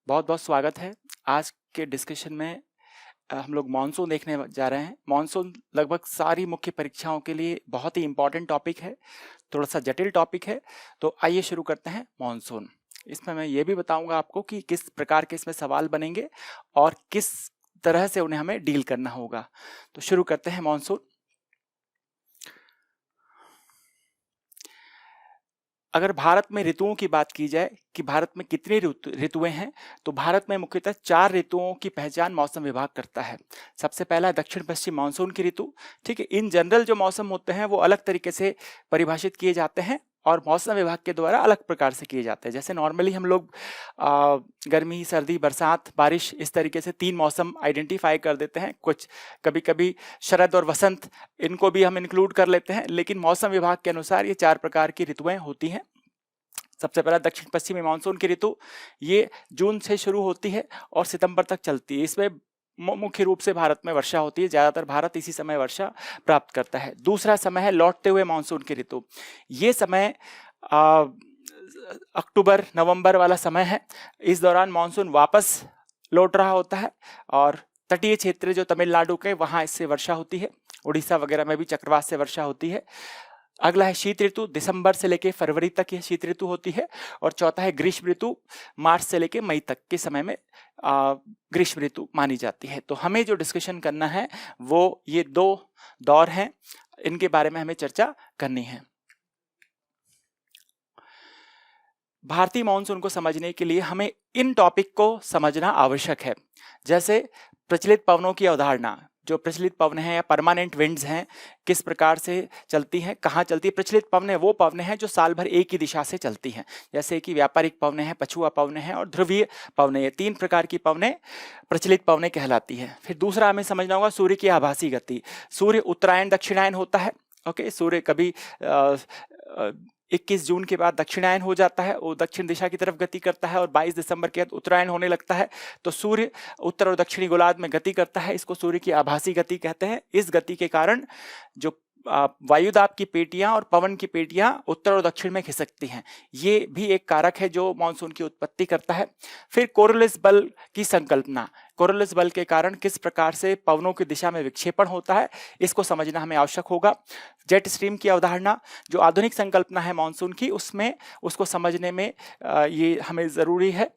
बहुत बहुत स्वागत है। आज के डिस्कशन में हम लोग मानसून देखने जा रहे हैं। मानसून लगभग सारी मुख्य परीक्षाओं के लिए बहुत ही इम्पोर्टेंट टॉपिक है, थोड़ा सा जटिल टॉपिक है। तो आइए शुरू करते हैं मानसून। इसमें मैं ये भी बताऊंगा आपको कि किस प्रकार के इसमें सवाल बनेंगे और किस तरह से उन्हें हमें डील करना होगा। तो शुरू करते हैं मानसून। अगर भारत में ऋतुओं की बात की जाए कि भारत में कितनी ऋतुएं हैं, तो भारत में मुख्यतः 4 ऋतुओं की पहचान मौसम विभाग करता है। सबसे पहला दक्षिण पश्चिम मानसून की ऋतु। ठीक है, इन जनरल जो मौसम होते हैं वो अलग तरीके से परिभाषित किए जाते हैं और मौसम विभाग के द्वारा अलग प्रकार से किए जाते हैं। जैसे नॉर्मली हम लोग गर्मी, सर्दी, बरसात, बारिश, इस तरीके से 3 मौसम आइडेंटिफाई कर देते हैं। कुछ कभी कभी शरद और वसंत, इनको भी हम इंक्लूड कर लेते हैं, लेकिन मौसम विभाग के अनुसार ये 4 प्रकार की ऋतुएं होती हैं। सबसे पहला दक्षिण पश्चिमी मानसून की ऋतु, ये जून से शुरू होती है और सितंबर तक चलती है। इसमें मुख्य रूप से भारत में वर्षा होती है, ज्यादातर भारत इसी समय वर्षा प्राप्त करता है। दूसरा समय है लौटते हुए मानसून की ऋतु। ये समय अक्टूबर नवंबर वाला समय है। इस दौरान मानसून वापस लौट रहा होता है और तटीय क्षेत्र जो तमिलनाडु के, वहां इससे वर्षा होती है। उड़ीसा वगैरह में भी चक्रवात से वर्षा होती है। अगला है शीत ऋतु, दिसंबर से लेकर फरवरी तक यह शीत ऋतु होती है। और चौथा है ग्रीष्म ऋतु, मार्च से लेकर मई तक के समय में ग्रीष्म ऋतु मानी जाती है। तो हमें जो डिस्कशन करना है वो ये 2 दौर हैं, इनके बारे में हमें चर्चा करनी है। भारतीय मानसून को समझने के लिए हमें इन टॉपिक को समझना आवश्यक है। जैसे प्रचलित पवनों की अवधारणा, जो प्रचलित पवन हैं या परमानेंट विंड्स हैं, किस प्रकार से चलती हैं, कहाँ चलती है। प्रचलित पवनें वो पवनें हैं जो साल भर एक ही दिशा से चलती हैं, जैसे कि व्यापारिक पवनें हैं, पछुआ पवनें हैं और ध्रुवीय पवनें। ये 3 प्रकार की पवनें प्रचलित पवनें कहलाती हैं। फिर दूसरा हमें समझना होगा सूर्य की आभासी गति। सूर्य उत्तरायण दक्षिणायन होता है। ओके, सूर्य कभी 21 जून के बाद दक्षिणायन हो जाता है, वो दक्षिण दिशा की तरफ गति करता है और 22 दिसंबर के बाद उत्तरायण होने लगता है। तो सूर्य उत्तर और दक्षिणी गोलार्ध में गति करता है, इसको सूर्य की आभासी गति कहते हैं। इस गति के कारण जो वायुदाब की पेटियां और पवन की पेटियां उत्तर और दक्षिण में खिसकती हैं, ये भी एक कारक है जो मानसून की उत्पत्ति करता है। फिर कोरियोलिस बल की संकल्पना, कोरियोलिस बल के कारण किस प्रकार से पवनों की दिशा में विक्षेपण होता है, इसको समझना हमें आवश्यक होगा। जेट स्ट्रीम की अवधारणा, जो आधुनिक संकल्पना है मानसून की, उसमें उसको समझने में ये हमें जरूरी है।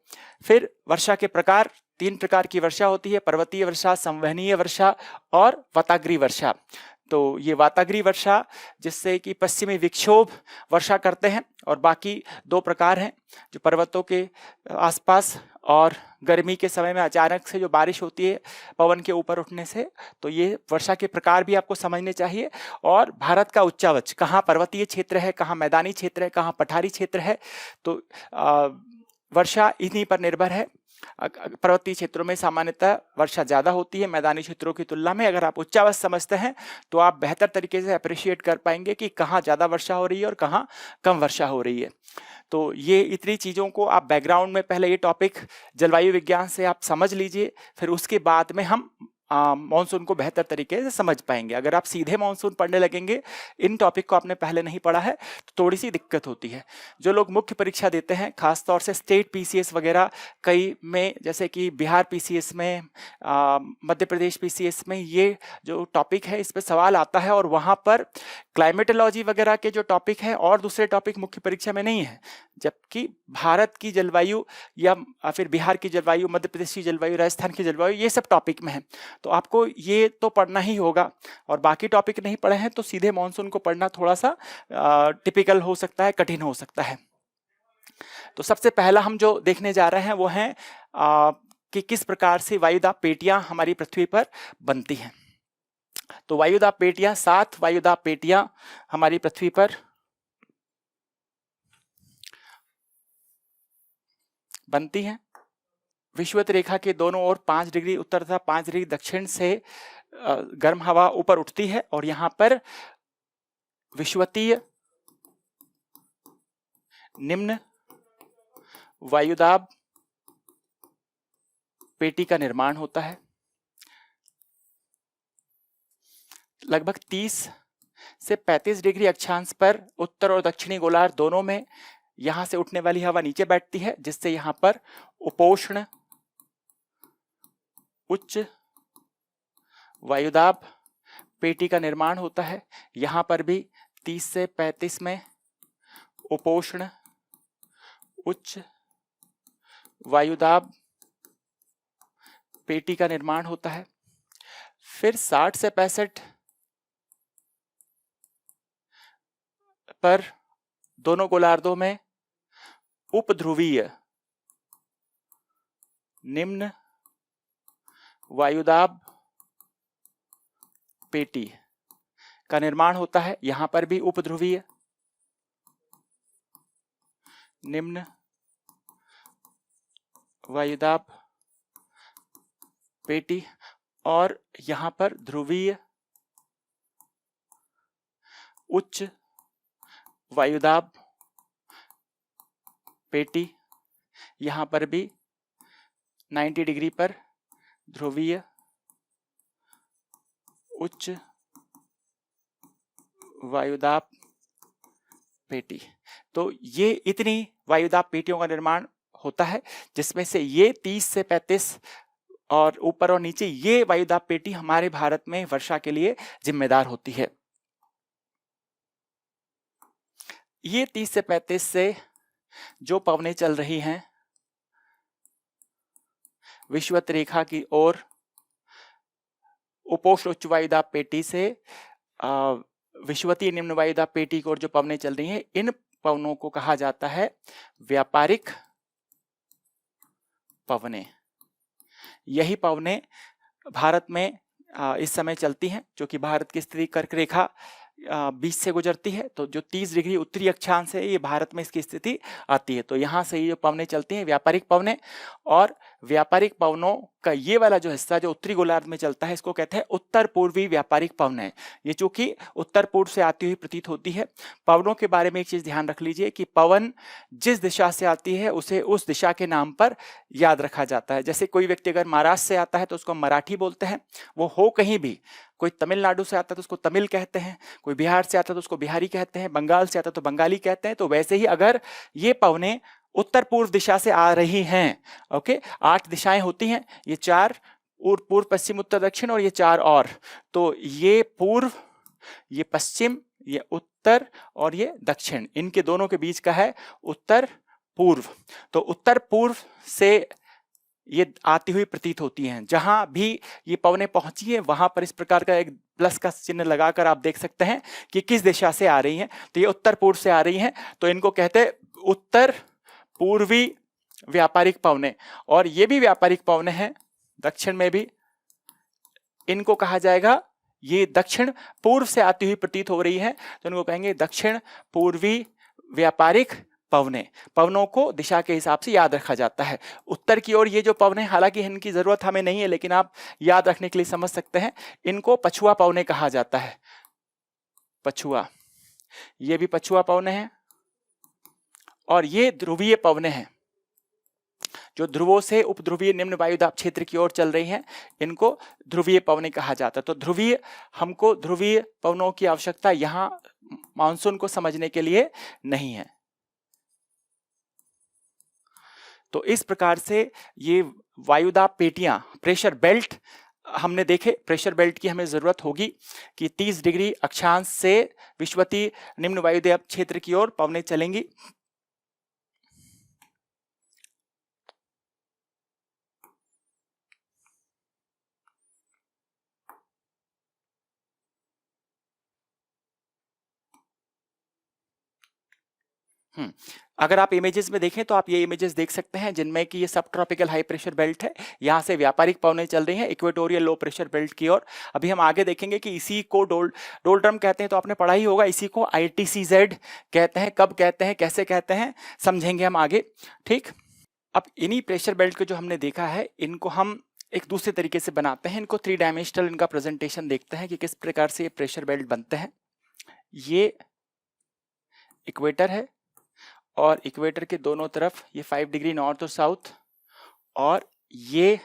फिर वर्षा के प्रकार, 3 प्रकार की वर्षा होती है, पर्वतीय वर्षा, संवहनीय वर्षा और वाताग्रीय वर्षा। तो ये वाताग्रीय वर्षा जिससे कि पश्चिमी विक्षोभ वर्षा करते हैं, और बाकी 2 प्रकार हैं, जो पर्वतों के आसपास और गर्मी के समय में अचानक से जो बारिश होती है पवन के ऊपर उठने से। तो ये वर्षा के प्रकार भी आपको समझने चाहिए। और भारत का उच्चावच, कहाँ पर्वतीय क्षेत्र है, कहाँ मैदानी क्षेत्र है, कहाँ पठारी क्षेत्र है, तो वर्षा इन्हीं पर निर्भर है। पर्वतीय क्षेत्रों में सामान्यतः वर्षा ज्यादा होती है मैदानी क्षेत्रों की तुलना में। अगर आप उच्चावच समझते हैं तो आप बेहतर तरीके से अप्रिशिएट कर पाएंगे कि कहाँ ज्यादा वर्षा हो रही है और कहाँ कम वर्षा हो रही है। तो ये इतनी चीजों को आप बैकग्राउंड में, पहले ये टॉपिक जलवायु विज्ञान से आप समझ लीजिए, फिर उसके बाद में हम मानसून को बेहतर तरीके से समझ पाएंगे। अगर आप सीधे मानसून पढ़ने लगेंगे, इन टॉपिक को आपने पहले नहीं पढ़ा है, तो थोड़ी सी दिक्कत होती है। जो लोग मुख्य परीक्षा देते हैं, खासतौर से स्टेट पीसीएस वगैरह कई में, जैसे कि बिहार पीसीएस में, मध्य प्रदेश पीसीएस में, ये जो टॉपिक है इस पर सवाल आता है और वहाँ पर क्लाइमेटोलॉजी वगैरह के जो टॉपिक है और दूसरे टॉपिक मुख्य परीक्षा में नहीं है। जबकि भारत की जलवायु या फिर बिहार की जलवायु, मध्य प्रदेश की जलवायु, राजस्थान की जलवायु, ये सब टॉपिक में है। तो आपको ये तो पढ़ना ही होगा, और बाकी टॉपिक नहीं पढ़े हैं तो सीधे मानसून को पढ़ना थोड़ा सा टिपिकल हो सकता है, कठिन हो सकता है। तो सबसे पहला हम जो देखने जा रहे हैं वो है कि किस प्रकार से वायुदाब पेटियां हमारी पृथ्वी पर बनती हैं। तो वायुदाब पेटियां, 7 वायुदाब पेटियां हमारी पृथ्वी पर बनती हैं। विषुवत रेखा के दोनों ओर 5 डिग्री उत्तर तथा 5 डिग्री दक्षिण से गर्म हवा ऊपर उठती है और यहां पर विषुवतीय निम्न वायुदाब पेटी का निर्माण होता है। लगभग 30 से 35 डिग्री अक्षांश पर उत्तर और दक्षिणी गोलार्ध दोनों में यहां से उठने वाली हवा नीचे बैठती है, जिससे यहां पर उपोष्ण उच्च वायुदाब पेटी का निर्माण होता है। यहां पर भी 30 से 35 में उपोष्ण उच्च वायुदाब पेटी का निर्माण होता है। फिर 60 से 65 पर दोनों गोलार्धों में उपध्रुवीय निम्न वायुदाब पेटी का निर्माण होता है। यहां पर भी उपध्रुवीय निम्न वायुदाब पेटी और यहां पर ध्रुवीय उच्च वायुदाब पेटी। यहां पर भी 90 डिग्री पर ध्रुवीय उच्च वायुदाब पेटी। तो ये इतनी वायुदाब पेटियों का निर्माण होता है, जिसमें से ये 30 से 35 और ऊपर और नीचे ये वायुदाब पेटी हमारे भारत में वर्षा के लिए जिम्मेदार होती है। ये 30 से 35 से जो पवनें चल रही हैं विषुवत रेखा की ओर उपोष्ण उच्च वायुदाब पेटी से विषुवतीय निम्न वायुदाब पेटी की ओर जो पवनें चल रही हैं, इन पवनों को कहा जाता है व्यापारिक पवनें। यही पवनें भारत में इस समय चलती हैं, जो कि भारत की स्थिति कर्क रेखा बीच से गुजरती है। तो जो 30 डिग्री उत्तरी अक्षांश है, ये भारत में इसकी स्थिति आती है। तो यहाँ से ये जो पवनें चलती हैं व्यापारिक पवनें, और व्यापारिक पवनों का ये वाला जो हिस्सा जो उत्तरी गोलार्ध में चलता है, इसको कहते हैं उत्तर पूर्वी व्यापारिक पवनें। ये चूंकि उत्तर पूर्व से आती हुई प्रतीत होती है। पवनों के बारे में एक चीज ध्यान रख लीजिए कि पवन जिस दिशा से आती है उसे उस दिशा के नाम पर याद रखा जाता है। जैसे कोई व्यक्ति अगर महाराष्ट्र से आता है तो उसको मराठी बोलते हैं, वो हो कहीं भी। कोई तमिलनाडु से आता है तो उसको तमिल कहते हैं, कोई बिहार से आता है तो उसको बिहारी कहते हैं, बंगाल से आता है तो बंगाली कहते हैं। तो वैसे ही अगर ये पवनें उत्तर पूर्व दिशा से आ रही हैं, ओके, 8 दिशाएं होती हैं, ये 4 और पूर्व पश्चिम उत्तर दक्षिण और ये 4 और, तो ये पूर्व, ये पश्चिम, ये उत्तर और ये दक्षिण, इनके दोनों के बीच का है उत्तर पूर्व। तो उत्तर पूर्व से ये आती हुई प्रतीत होती हैं। जहां भी ये पवनें पहुंची है वहां पर इस प्रकार का एक प्लस का चिन्ह लगाकर आप देख सकते हैं कि किस दिशा से आ रही हैं। तो ये उत्तर पूर्व से आ रही हैं, तो इनको कहते हैं उत्तर पूर्वी व्यापारिक पवनें। और ये भी व्यापारिक पवनें हैं, दक्षिण में भी इनको कहा जाएगा, ये दक्षिण पूर्व से आती हुई प्रतीत हो रही है तो इनको कहेंगे दक्षिण पूर्वी व्यापारिक पवनें। पवनों को दिशा के हिसाब से याद रखा जाता है। उत्तर की ओर ये जो पवनें, हालांकि इनकी जरूरत हमें नहीं है, लेकिन आप याद रखने के लिए समझ सकते हैं, इनको पछुआ पवनें कहा जाता है। पछुआ, ये भी पछुआ पवनें हैं। और ये ध्रुवीय पवनें हैं जो ध्रुवों से उपध्रुवीय निम्न वायुदाब क्षेत्र की ओर चल रही हैं, इनको ध्रुवीय पवनें कहा जाता है। तो ध्रुवीय, हमको ध्रुवीय पवनों की आवश्यकता यहां मानसून को समझने के लिए नहीं है। तो इस प्रकार से ये वायुदाब पेटियां, प्रेशर बेल्ट हमने देखे। प्रेशर बेल्ट की हमें जरूरत होगी कि 30 डिग्री अक्षांश से विषुवतीय निम्न वायुदाब क्षेत्र की ओर पवनें चलेंगी। अगर आप इमेजेस में देखें तो आप ये इमेजेस देख सकते हैं जिनमें कि ये सब ट्रॉपिकल हाई प्रेशर बेल्ट है। यहाँ से व्यापारिक पवनें चल रही हैं इक्वेटोरियल लो प्रेशर बेल्ट की ओर। अभी हम आगे देखेंगे कि इसी को डोल्ड्रम कहते हैं, तो आपने पढ़ा ही होगा। इसी को ITCZ कहते हैं, कब कहते हैं, कैसे कहते हैं, समझेंगे हम आगे, ठीक। अब इन्हीं प्रेशर बेल्ट को जो हमने देखा है, इनको हम एक दूसरे तरीके से बनाते हैं। इनको 3 डायमेंशनल इनका प्रेजेंटेशन देखते हैं कि किस प्रकार से ये प्रेशर बेल्ट बनते हैं। ये इक्वेटर है और इक्वेटर के दोनों तरफ ये 5 डिग्री नॉर्थ और साउथ, और ये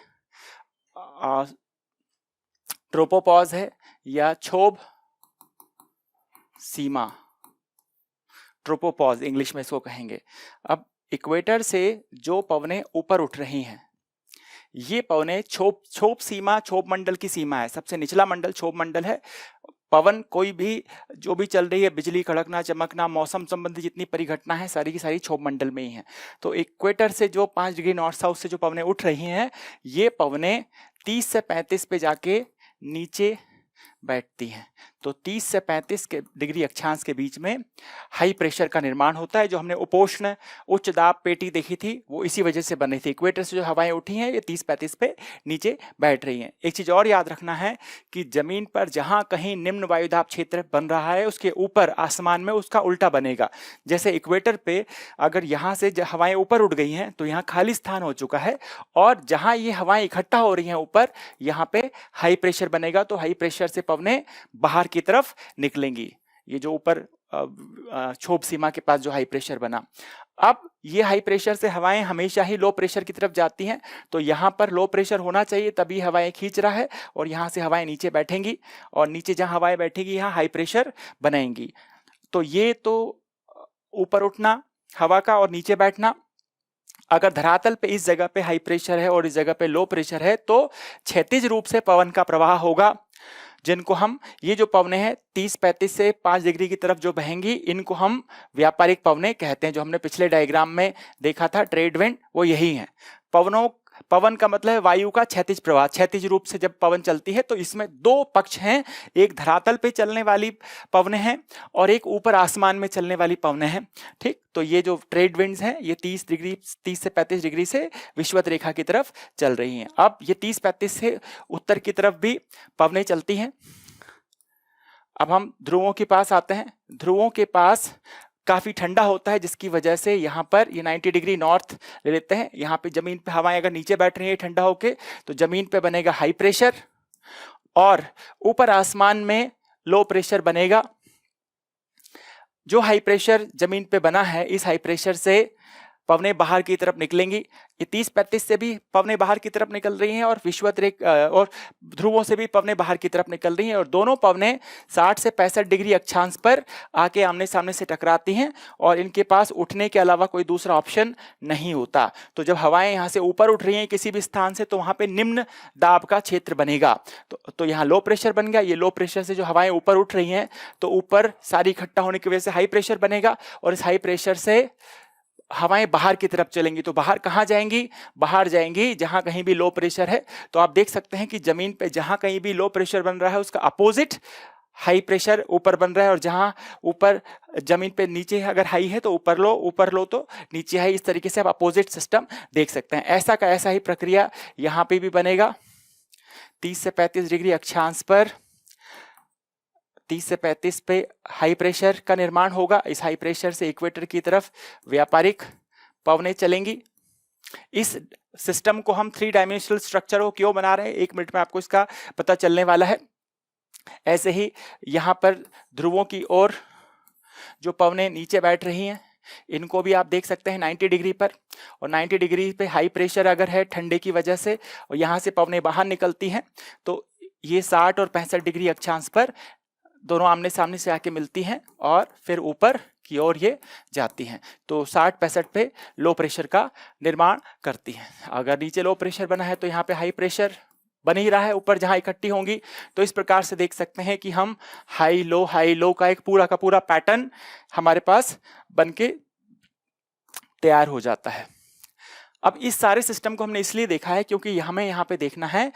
ट्रोपोपॉज है या क्षोभ सीमा, ट्रोपोपॉज इंग्लिश में इसको कहेंगे। अब इक्वेटर से जो पवनें ऊपर उठ रही हैं, ये पवने क्षोभ सीमा, क्षोभ मंडल की सीमा है, सबसे निचला मंडल क्षोभ मंडल है। पवन कोई भी जो भी चल रही है, बिजली कड़कना, चमकना, मौसम संबंधी जितनी परिघटना है सारी की सारी क्षोभ मंडल में ही है। तो इक्वेटर से जो 5 डिग्री नॉर्थ साउथ से जो पवनें उठ रही हैं, ये पवनें 30 से 35 पे जाके नीचे बैठती हैं। तो 30 से 35 के डिग्री अक्षांश के बीच में हाई प्रेशर का निर्माण होता है। जो हमने उपोष्ण उच्च दाब पेटी देखी थी वो इसी वजह से बनी थी। इक्वेटर से जो हवाएं उठी हैं ये 30-35 पे नीचे बैठ रही हैं। एक चीज और याद रखना है कि जमीन पर जहां कहीं निम्न वायुदाब क्षेत्र बन रहा है उसके ऊपर आसमान में उसका उल्टा बनेगा। जैसे इक्वेटर पे अगर यहाँ से हवाएं ऊपर उठ गई हैं तो यहाँ खाली स्थान हो चुका है, और जहां ये हवाएं इकट्ठा हो रही हैं ऊपर, यहाँ पे हाई प्रेशर बनेगा। तो हाई प्रेशर से पवनें बाहर की तरफ निकलेंगी। ये जो ऊपर क्षोभ सीमा के पास जो हाई प्रेशर बना, अब ये हाई प्रेशर से हवाएं हमेशा ही लो प्रेशर की तरफ जाती हैं। तो यहाँ पर लो प्रेशर होना चाहिए तभी हवाएं खींच रहा है, और यहाँ से हवाएं नीचे बैठेंगी, और नीचे जहां हवाएं बैठेगी यहाँ हाई प्रेशर बनाएंगी। तो ये तो ऊपर उठना हवा का और नीचे बैठना। अगर धरातल पे इस जगह पे हाई प्रेशर है और इस जगह पे लो प्रेशर है तो क्षैतिज रूप से पवन का प्रवाह होगा, जिनको हम, ये जो पवनें हैं 30-35 से 5 डिग्री की तरफ जो बहेंगी, इनको हम व्यापारिक पवनें कहते हैं। जो हमने पिछले डायग्राम में देखा था ट्रेड विंड, वो यही है। पवन का मतलब है वायु का क्षैतिज प्रवाह। क्षैतिज रूप से जब पवन चलती है तो इसमें दो पक्ष हैं, एक धरातल पे चलने वाली पवनें हैं और एक ऊपर आसमान में चलने वाली पवनें हैं। ठीक, तो ये जो ट्रेड विंड्स हैं ये 30 से 35 डिग्री से विषुवत रेखा की तरफ चल रही हैं। अब ये 30-35 से उत्तर की तरफ भी पवनें चलती हैं। अब हम ध्रुवों के पास आते हैं। ध्रुवों के पास काफी ठंडा होता है, जिसकी वजह से यहाँ पर ये 90 डिग्री नॉर्थ ले लेते हैं। यहाँ पे जमीन पे हवाएं अगर नीचे बैठ रही है ठंडा होके, तो जमीन पे बनेगा हाई प्रेशर और ऊपर आसमान में लो प्रेशर बनेगा। जो हाई प्रेशर जमीन पे बना है, इस हाई प्रेशर से पवनें बाहर की तरफ निकलेंगी। ये 30-35 से भी पवनें बाहर की तरफ निकल रही हैं और विषुवत रेखा और ध्रुवों से भी पवनें बाहर की तरफ निकल रही हैं, और दोनों पवनें 60 से 65 डिग्री अक्षांश पर आके आमने सामने से टकराती हैं, और इनके पास उठने के अलावा कोई दूसरा ऑप्शन नहीं होता। तो जब हवाएं यहाँ से ऊपर उठ रही हैं किसी भी स्थान से, तो वहाँ पे निम्न दाब का क्षेत्र बनेगा। तो यहाँ लो प्रेशर बन गया। ये लो प्रेशर से जो हवाएं ऊपर उठ रही हैं, तो ऊपर सारी इकट्ठा होने की वजह से हाई प्रेशर बनेगा, और इस हाई प्रेशर से हवाएं बाहर की तरफ चलेंगी। तो बाहर कहाँ जाएंगी? बाहर जाएंगी जहां कहीं भी लो प्रेशर है। तो आप देख सकते हैं कि जमीन पे जहां कहीं भी लो प्रेशर बन रहा है उसका अपोजिट हाई प्रेशर ऊपर बन रहा है, और जहां ऊपर जमीन पे नीचे अगर हाई है तो ऊपर लो तो नीचे हाई। इस तरीके से आप अपोजिट सिस्टम देख सकते हैं। ऐसा का ऐसा ही प्रक्रिया यहाँ पे भी बनेगा। 30 से 35 डिग्री अक्षांश पर 30 से 35 पे हाई प्रेशर का निर्माण होगा। इस हाई प्रेशर से इक्वेटर की तरफ व्यापारिक पवनें चलेंगी। इस सिस्टम को हम 3 डायमेंशनल स्ट्रक्चर को क्यों बना रहे हैं, 1 मिनट में आपको इसका पता चलने वाला है। ऐसे ही यहाँ पर ध्रुवों की ओर जो पवनें नीचे बैठ रही हैं, इनको भी आप देख सकते हैं 90 डिग्री पर, और 90 डिग्री पे हाई प्रेशर अगर है ठंडे की वजह से, और यहाँ से पवनें बाहर निकलती हैं, तो ये 60 और 65 डिग्री अक्षांश पर दोनों आमने सामने से आके मिलती हैं और फिर ऊपर की ओर ये जाती हैं। तो 60-65 पे लो प्रेशर का निर्माण करती हैं। अगर नीचे लो प्रेशर बना है तो यहाँ पे हाई प्रेशर बन ही रहा है ऊपर जहाँ इकट्ठी होंगी। तो इस प्रकार से देख सकते हैं कि हम हाई लो का एक पूरा का पूरा पैटर्न हमारे पास बन के तैयार हो जाता है। अब इस सारे सिस्टम को हमने इसलिए देखा है क्योंकि हमें यहाँ पे देखना है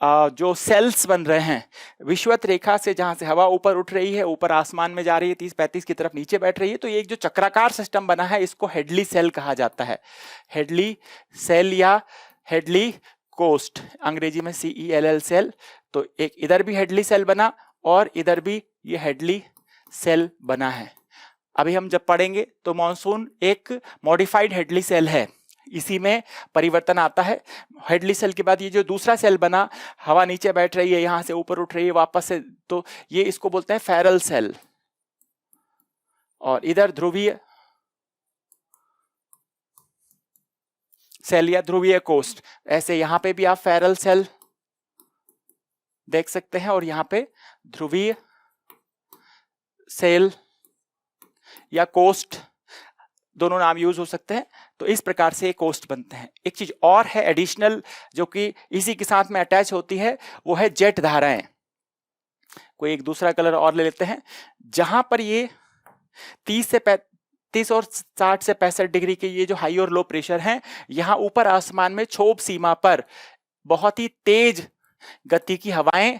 जो सेल्स बन रहे हैं विषुवत रेखा से, जहां से हवा ऊपर उठ रही है, ऊपर आसमान में जा रही है, 30-35 की तरफ नीचे बैठ रही है। तो ये एक जो चक्राकार सिस्टम बना है इसको हेडली सेल कहा जाता है। हेडली सेल या हेडली कोस्ट, अंग्रेजी में CELL सेल। तो एक इधर भी हेडली सेल बना और इधर भी ये हेडली सेल बना है। अभी हम जब पढ़ेंगे तो मॉनसून एक मॉडिफाइड हेडली सेल है, इसी में परिवर्तन आता है। हेडली सेल के बाद ये जो दूसरा सेल बना, हवा नीचे बैठ रही है, यहां से ऊपर उठ रही है वापस से, तो ये इसको बोलते हैं फेरल सेल। और इधर ध्रुवीय सेल या ध्रुवीय कोस्ट। ऐसे यहां पे भी आप फेरल सेल देख सकते हैं, और यहां पे ध्रुवीय सेल या कोस्ट दोनों नाम यूज हो सकते हैं। तो इस प्रकार से कोस्ट बनते हैं। एक चीज और है एडिशनल जो कि इसी के साथ में अटैच होती है, वो है जेट धाराएं। कोई एक दूसरा कलर और ले लेते हैं। जहां पर ये 30 और 60 से 65 डिग्री के ये जो हाई और लो प्रेशर हैं, यहां ऊपर आसमान में क्षोभ सीमा पर बहुत ही तेज गति की हवाएं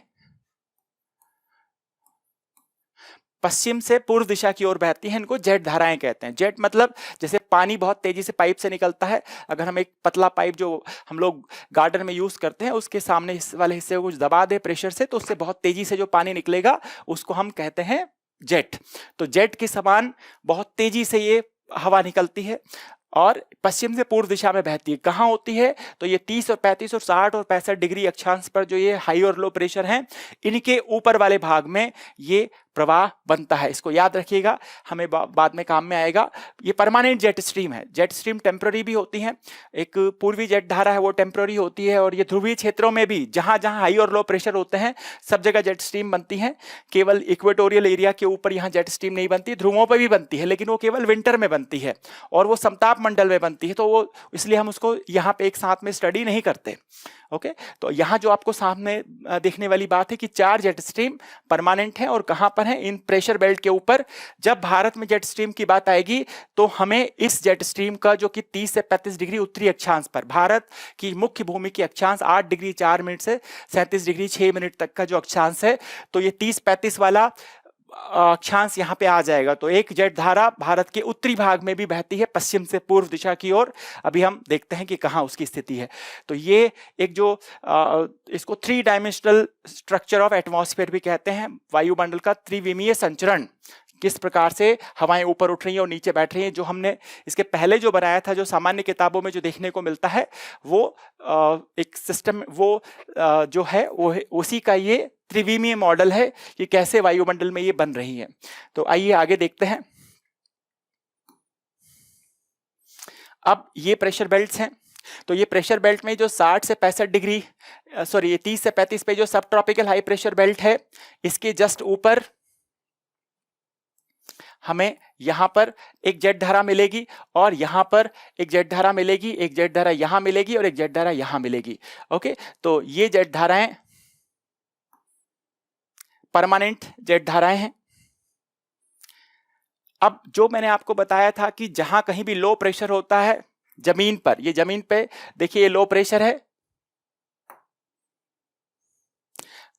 पश्चिम से पूर्व दिशा की ओर बहती हैं। इनको जेट धाराएं कहते हैं। जेट मतलब जैसे पानी बहुत तेजी से पाइप से निकलता है, अगर हम एक पतला पाइप जो हम लोग गार्डन में यूज करते हैं उसके सामने वाले हिस्से को कुछ दबा दे प्रेशर से, तो उससे बहुत तेजी से जो पानी निकलेगा उसको हम कहते हैं जेट। तो जेट के समान बहुत तेजी से ये हवा निकलती है और पश्चिम से पूर्व दिशा में बहती है। कहाँ होती है? तो ये 30 और 35 और 60 और 65 डिग्री अक्षांश पर जो ये हाई और लो प्रेशर हैं, इनके ऊपर वाले भाग में ये प्रवाह बनता है। इसको याद रखिएगा, हमें बाद में काम में आएगा। ये परमानेंट जेट स्ट्रीम है। जेट स्ट्रीम टेम्पररी भी होती है। एक पूर्वी जेट धारा है वो टेम्पररी होती है, और ये ध्रुवीय क्षेत्रों में भी जहां जहां हाई और लो प्रेशर होते हैं सब जगह जेट स्ट्रीम बनती है। केवल इक्वेटोरियल एरिया के ऊपर यहाँ जेट स्ट्रीम नहीं बनती, ध्रुवों पर भी बनती है, लेकिन वो केवल विंटर में बनती है और वो समताप मंडल में बनती है, तो वो इसलिए हम उसको यहाँ पे एक साथ में स्टडी नहीं करते। ओके, तो यहाँ जो आपको सामने देखने वाली बात है कि 4 जेट स्ट्रीम परमानेंट है और कहाँ पर है? इन प्रेशर बेल्ट के ऊपर। जब भारत में जेट स्ट्रीम की बात आएगी तो हमें इस जेट स्ट्रीम का जो कि 30 से 35 डिग्री उत्तरी अक्षांश पर, भारत की मुख्य भूमि की अक्षांश 8 डिग्री 4 मिनट से 37 डिग्री 6 मिनट तक का जो अक्षांश है, तो ये 30-35 वाला अक्षांश यहाँ पे आ जाएगा। तो एक जेट धारा भारत के उत्तरी भाग में भी बहती है पश्चिम से पूर्व दिशा की ओर। अभी हम देखते हैं कि कहाँ उसकी स्थिति है। तो ये एक जो इसको 3 डायमेंशनल स्ट्रक्चर ऑफ एटमॉस्फेयर भी कहते हैं, वायुमंडल का त्रिविमीय संचरण, किस प्रकार से हवाएं ऊपर उठ रही हैं और नीचे बैठ रही हैं। जो हमने इसके पहले जो बनाया था, जो सामान्य किताबों में जो देखने को मिलता है, वो एक सिस्टम, वो जो है वो उसी का ये त्रिविमीय मॉडल है कि कैसे वायुमंडल में ये बन रही है। तो आइए आगे देखते हैं। अब ये प्रेशर बेल्ट्स हैं। तो ये प्रेशर बेल्ट में जो 60 से 65 डिग्री सॉरी ये 30 से 35 पे जो सब ट्रॉपिकल हाई प्रेशर बेल्ट है, इसके जस्ट ऊपर हमें यहां पर एक जेट धारा मिलेगी और यहां पर एक जेट धारा मिलेगी, एक जेट धारा यहां मिलेगी और एक जेट धारा यहां मिलेगी। ओके, तो ये जेट धाराएं परमानेंट जेट धाराएं हैं। अब जो मैंने आपको बताया था कि जहां कहीं भी लो प्रेशर होता है जमीन पर, ये जमीन पे देखिए ये लो प्रेशर है,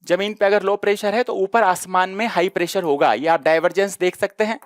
जमीन पे अगर लो प्रेशर है तो ऊपर आसमान में हाई प्रेशर होगा। ये आप डाइवर्जेंस देख सकते हैं,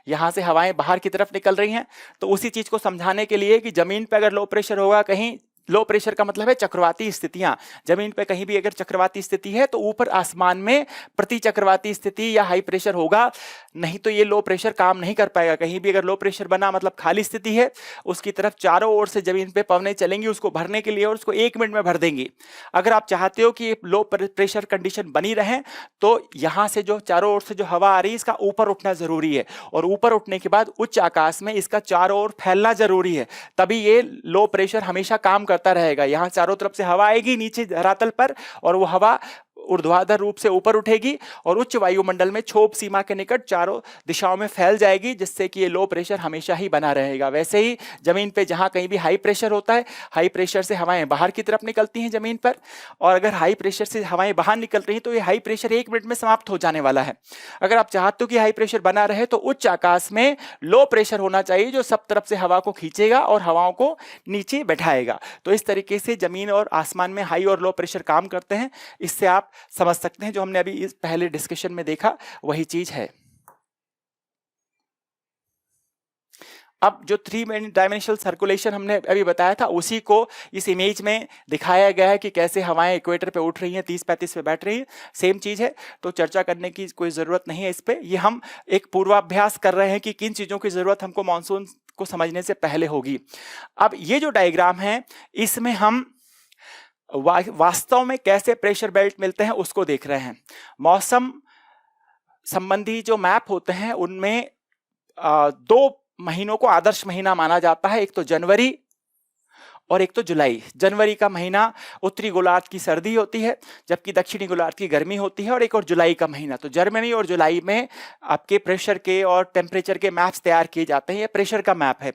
यहां से हवाएं बाहर की तरफ निकल रही हैं। तो उसी चीज को समझाने के लिए कि जमीन पे अगर लो प्रेशर होगा, कहीं लो प्रेशर का मतलब है चक्रवाती स्थितियां, जमीन पे कहीं भी अगर चक्रवाती स्थिति है तो ऊपर आसमान में प्रति चक्रवाती स्थिति या हाई प्रेशर होगा, नहीं तो ये लो प्रेशर काम नहीं कर पाएगा। कहीं भी अगर लो प्रेशर बना मतलब खाली स्थिति है, उसकी तरफ चारों ओर से जमीन पे पवनें चलेंगी उसको भरने के लिए और उसको 1 मिनट में भर देंगी। अगर आप चाहते हो कि लो प्रेशर कंडीशन बनी रहे तो यहां से जो चारों ओर से जो हवा आ रही है इसका ऊपर उठना जरूरी है, और ऊपर उठने के बाद उच्च आकाश में इसका चारों ओर फैलना जरूरी है, तभी ये लो प्रेशर हमेशा काम करता रहेगा। यहां चारों तरफ से हवा आएगी नीचे धरातल पर और वो हवा ऊर्ध्वाधर रूप से ऊपर उठेगी और उच्च वायुमंडल में क्षोभ सीमा के निकट चारों दिशाओं में फैल जाएगी, जिससे कि ये लो प्रेशर हमेशा ही बना रहेगा। वैसे ही जमीन पे जहां कहीं भी हाई प्रेशर होता है, हाई प्रेशर से हवाएं बाहर की तरफ निकलती हैं जमीन पर, और अगर हाई प्रेशर से हवाएं बाहर निकल रही तो ये हाई प्रेशर 1 मिनट में समाप्त हो जाने वाला है। अगर आप चाहते हो कि हाई प्रेशर बना रहे तो उच्च आकाश में लो प्रेशर होना चाहिए जो सब तरफ से हवा को खींचेगा और हवाओं को नीचे बैठाएगा। तो इस तरीके से जमीन और आसमान में हाई और लो प्रेशर काम करते हैं। इससे आप समझ सकते हैं जो हमने अभी इस पहले डिस्कशन में देखा वही चीज है। अब जो 3 डायमेंशनल सर्कुलेशन हमने अभी बताया था उसी को इस इमेज में दिखाया गया है कि कैसे हवाएं इक्वेटर पे उठ रही हैं, 30-35 पे बैठ रही हैं। सेम चीज है, तो चर्चा करने की कोई जरूरत नहीं है इस पे। ये हम एक पूर्वाभ्यास कर रहे हैं कि किन चीजों की जरूरत हमको मॉनसून को समझने से पहले होगी। अब ये जो डायग्राम है इसमें हम वास्तव में कैसे प्रेशर बेल्ट मिलते हैं उसको देख रहे हैं। मौसम संबंधी जो मैप होते हैं उनमें 2 महीनों को आदर्श महीना माना जाता है, एक तो जनवरी और एक तो जुलाई। जनवरी का महीना उत्तरी गोलार्ध की सर्दी होती है, जबकि दक्षिणी गोलार्ध की गर्मी होती है। और एक और जुलाई का महीना, तो जनवरी और जुलाई में आपके प्रेशर के और टेम्परेचर के मैप्स तैयार किए जाते हैं। ये प्रेशर का मैप है।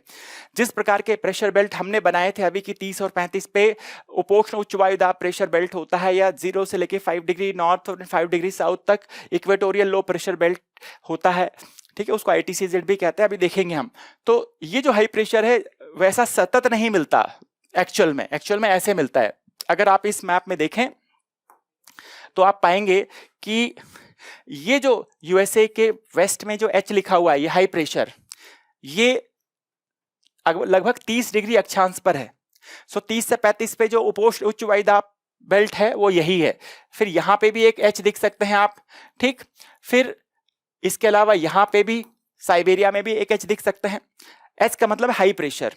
जिस प्रकार के प्रेशर बेल्ट हमने बनाए थे अभी की 30 और 35 पे उपोष्ण उच्च वायुदाब प्रेशर बेल्ट होता है, या 0 से लेके 5 डिग्री नॉर्थ और 5 डिग्री साउथ तक इक्वेटोरियल लो प्रेशर बेल्ट होता है, ठीक है, उसको ITCZ भी कहते हैं, अभी देखेंगे हम। तो ये जो हाई प्रेशर है वैसा सतत नहीं मिलता एक्चुअल में ऐसे मिलता है। अगर आप इस मैप में देखें तो आप पाएंगे कि ये जो USA के वेस्ट में जो H लिखा हुआ है, ये हाई प्रेशर, ये लगभग 30 डिग्री अक्षांश पर है। 30 से 35 पे जो उपोष्ण उच्च वायुदाब बेल्ट है वो यही है। फिर यहाँ पे भी एक H दिख सकते हैं आप, ठीक। फिर इसके अलावा यहाँ पे भी साइबेरिया में भी एक H दिख सकते हैं। H का मतलब हाई प्रेशर।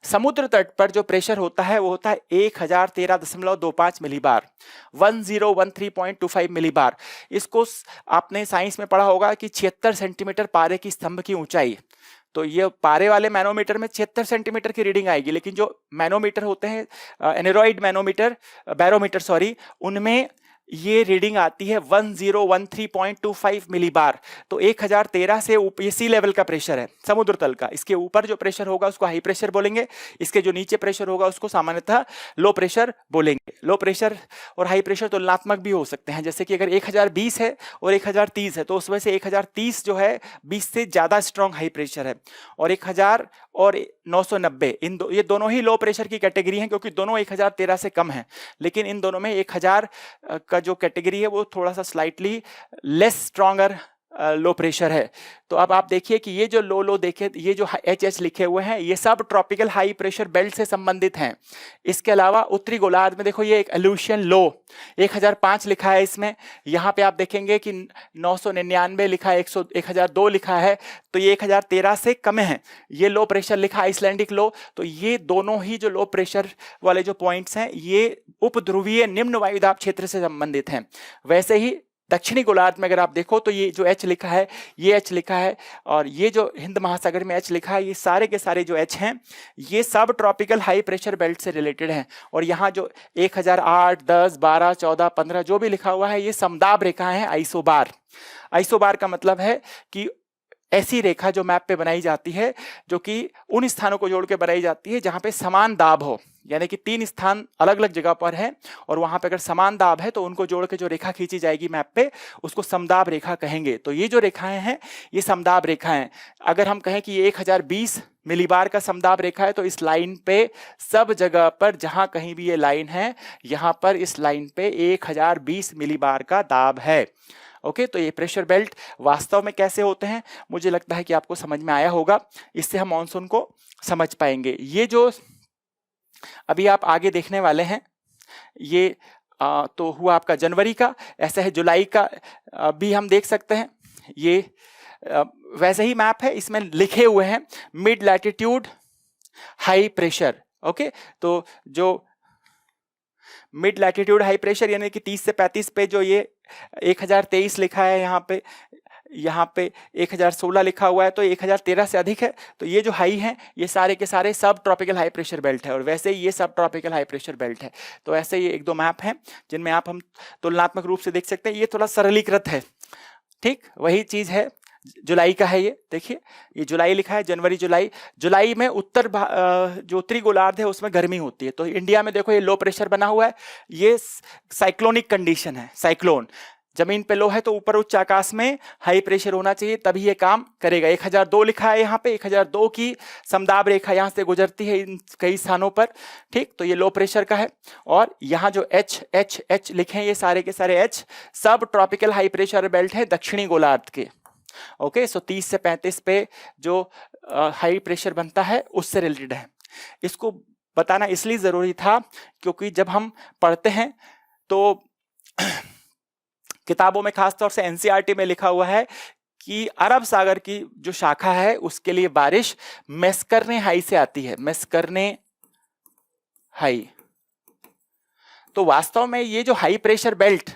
समुद्र तट पर जो प्रेशर होता है वो होता है 1013.25 मिलीबार, 1013.25 मिलीबार। इसको आपने साइंस में पढ़ा होगा कि 76 सेंटीमीटर पारे की स्तंभ की ऊंचाई। तो ये पारे वाले मैनोमीटर में 76 सेंटीमीटर की रीडिंग आएगी, लेकिन जो मैनोमीटर होते हैं एनेरॉइड मैनोमीटर बैरोमीटर सॉरी, उनमें ये रीडिंग आती है 1013.25 मिलीबार। तो 1013 से ये सी लेवल का प्रेशर है समुद्र तल का। इसके ऊपर जो प्रेशर होगा उसको हाई प्रेशर बोलेंगे, इसके जो नीचे प्रेशर होगा उसको सामान्यतः लो प्रेशर बोलेंगे। लो प्रेशर और हाई प्रेशर तुलनात्मक भी हो सकते हैं, जैसे कि अगर 1020 है और 1030 है तो उस वजह से 1030 जो है 20 से ज्यादा स्ट्रॉन्ग हाई प्रेशर है, और 1000 और 990 ये दोनों ही लो प्रेशर की कैटेगरी हैं, क्योंकि दोनों 1013 से कम हैं। लेकिन इन दोनों में 1000 का जो कैटेगरी है वो थोड़ा सा slightly less stronger low pressure है। तो अब आप देखिए कि ये जो लो देखे, ये जो HH लिखे हुए हैं ये सब ट्रॉपिकल हाई प्रेशर बेल्ट से संबंधित हैं। इसके अलावा उत्तरी गोलार्ध में देखो ये एक एलुशियन लो 1005 लिखा है इसमें। यहाँ पे आप देखेंगे कि 999 लिखा है, 1002 लिखा है, तो ये 1013 से कम है। ये लो प्रेशर लिखा आइसलैंडिक लो। तो ये दोनों ही जो लो प्रेशर वाले जो पॉइंट्स हैं ये उपध्रुवीय निम्न वायुदाब क्षेत्र से संबंधित हैं। वैसे ही दक्षिणी गोलार्ध में अगर आप देखो तो ये जो H लिखा है, ये H लिखा है, और ये जो हिंद महासागर में H लिखा है, ये सारे के सारे जो H हैं ये सब ट्रॉपिकल हाई प्रेशर बेल्ट से रिलेटेड हैं। और यहाँ जो 1008, 10, 12, 14, 15 जो भी लिखा हुआ है ये समदाब रेखाएं हैं, आइसोबार। आइसोबार का मतलब है कि ऐसी रेखा जो मैप पे बनाई जाती है जो कि उन स्थानों को जोड़ के बनाई जाती है जहां पे समान दाब हो, यानी कि 3 स्थान अलग अलग जगह पर है और वहां पे अगर समान दाब है तो उनको जोड़ के जो रेखा खींची जाएगी मैप पे उसको समदाब रेखा कहेंगे। तो ये जो रेखाएं हैं ये समदाब रेखाएं। अगर हम कहें कि ये 1020 मिलीबार का समदाब रेखा है तो इस लाइन पे सब जगह पर जहां कहीं भी ये लाइन है यहाँ पर इस लाइन पे 1020 मिलीबार का दाब है। ओके, तो ये प्रेशर बेल्ट वास्तव में कैसे होते हैं मुझे लगता है कि आपको समझ में आया होगा। इससे हम मानसून को समझ पाएंगे। ये जो अभी आप आगे देखने वाले हैं ये तो हुआ आपका जनवरी का। ऐसा है जुलाई का भी हम देख सकते हैं। ये वैसे ही मैप है, इसमें लिखे हुए हैं mid latitude high pressure. Okay, तो जो मिड लैटिट्यूड हाई प्रेशर यानी कि 30 से 35 पे जो ये 1023 लिखा है, यहाँ पे 1016 लिखा हुआ है, तो 1013 से अधिक है। तो ये जो हाई है ये सारे के सारे सब ट्रॉपिकल हाई प्रेशर बेल्ट है, और वैसे ही ये सब ट्रॉपिकल हाई प्रेशर बेल्ट है। तो ऐसे ये 1-2 मैप हैं जिनमें हम तुलनात्मक रूप से देख सकते हैं। ये थोड़ा सरलीकृत है, ठीक, वही चीज है। जुलाई का है ये, देखिए ये जुलाई लिखा है, जनवरी जुलाई। जुलाई में जो उत्तरी गोलार्ध है उसमें गर्मी होती है। तो इंडिया में देखो ये लो प्रेशर बना हुआ है, ये साइक्लोनिक कंडीशन है, साइक्लोन। जमीन पे लो है तो ऊपर उच्च आकाश में हाई प्रेशर होना चाहिए तभी ये काम करेगा। 1002 लिखा है यहाँ पे, 1002 की समदाब रेखा यहाँ से गुजरती है इन कई स्थानों पर, ठीक, तो ये लो प्रेशर का है। और यहाँ जो H लिखे हैं ये सारे के सारे H सब ट्रॉपिकल हाई प्रेशर बेल्ट है दक्षिणी गोलार्ध के। ओके, सो 30 से 35 पे जो हाई प्रेशर बनता है उससे रिलेटेड है। इसको बताना इसलिए जरूरी था क्योंकि जब हम पढ़ते हैं तो किताबों में खासतौर से एनसीईआरटी में लिखा हुआ है कि अरब सागर की जो शाखा है उसके लिए बारिश मेस्करने हाई से आती है, मेस्करने हाई। तो वास्तव में ये जो हाई प्रेशर बेल्ट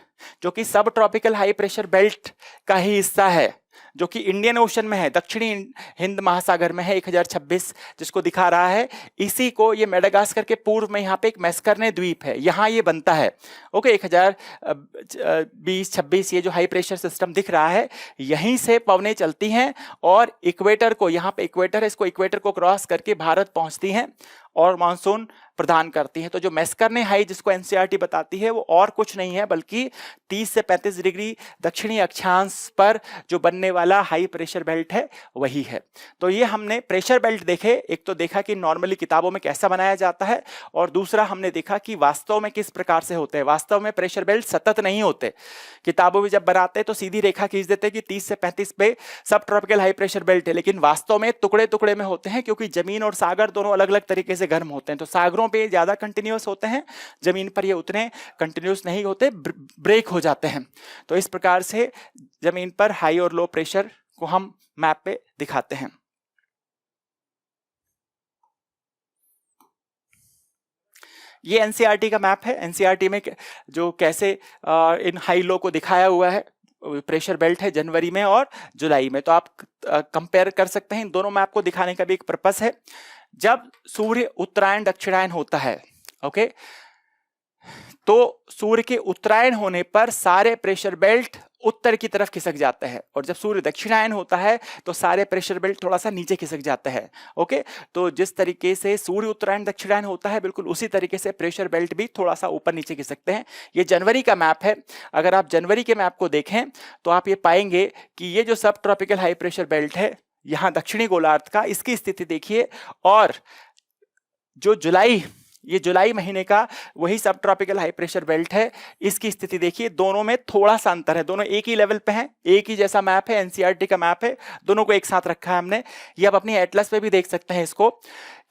जो कि सब ट्रॉपिकल हाई प्रेशर बेल्ट का ही हिस्सा है, जो कि इंडियन ओशन में है, दक्षिणी हिंद महासागर में है, 1026 जिसको दिखा रहा है, इसी को ये मेडागास्कर के पूर्व में यहाँ पे एक मैस्करने द्वीप है, यहाँ ये बनता है। ओके, 1020-26 ये जो हाई प्रेशर सिस्टम दिख रहा है, यहीं से पवनें चलती हैं और इक्वेटर को, यहाँ पे इक्वेटर है, इसको इक्वेटर को क्रॉस करके भारत पहुंचती हैं और मानसून प्रदान करती है। तो जो मैस्करने हाई जिसको एनसीईआरटी बताती है वो और कुछ नहीं है बल्कि 30 से 35 डिग्री दक्षिणी अक्षांश पर जो बनने वाला हाई प्रेशर बेल्ट है वही है। तो ये हमने प्रेशर बेल्ट देखे, एक तो देखा कि नॉर्मली किताबों में कैसा बनाया जाता है और दूसरा हमने देखा कि वास्तव में किस प्रकार से होते हैं। वास्तव में प्रेशर बेल्ट सतत नहीं होते, किताबों में जब बनाते हैं तो सीधी रेखा खींच देते हैं कि 30 से 35 पे सब ट्रॉपिकल हाई प्रेशर बेल्ट है, लेकिन वास्तव में टुकड़े टुकड़े में होते हैं क्योंकि जमीन और सागर दोनों अलग अलग तरीके से गर्म होते हैं। तो सागरों पे ज्यादा कंटिन्यूअस होते हैं, जमीन पर ये उतने कंटिन्यूअस नहीं होते, ब्रेक हो जाते हैं। तो इस प्रकार से जमीन पर हाई और लो प्रेशर को हम मैप पे दिखाते हैं। ये एनसीईआरटी का मैप है। एनसीईआरटी में जो कैसे इन हाई लो को दिखाया हुआ है, प्रेशर बेल्ट है जनवरी में और जुलाई में, तो आप कंपेयर कर सकते हैं। इन दोनों मैप को दिखाने का भी एक पर्पस है। जब सूर्य उत्तरायण दक्षिणायन होता है, ओके, तो सूर्य के उत्तरायण होने पर सारे प्रेशर बेल्ट उत्तर की तरफ खिसक जाते हैं और जब सूर्य दक्षिणायन होता है तो सारे प्रेशर बेल्ट थोड़ा सा नीचे खिसक जाते हैं। ओके, तो जिस तरीके से सूर्य उत्तरायण दक्षिणायन होता है बिल्कुल उसी तरीके से प्रेशर बेल्ट भी थोड़ा सा ऊपर नीचे खिसकते हैं। ये जनवरी का मैप है। अगर आप जनवरी के मैप को देखें तो आप ये पाएंगे कि ये जो सब ट्रॉपिकल हाई प्रेशर बेल्ट है यहाँ दक्षिणी गोलार्ध का, इसकी स्थिति देखिए, और जो ये जुलाई महीने का वही सब ट्रॉपिकल हाई प्रेशर बेल्ट है, इसकी स्थिति देखिए। दोनों में थोड़ा सा अंतर है, दोनों एक ही लेवल पे हैं, एक ही जैसा मैप है, एनसीईआरटी का मैप है, दोनों को एक साथ रखा है हमने। ये आप अपनी एटलस पे भी देख सकते हैं इसको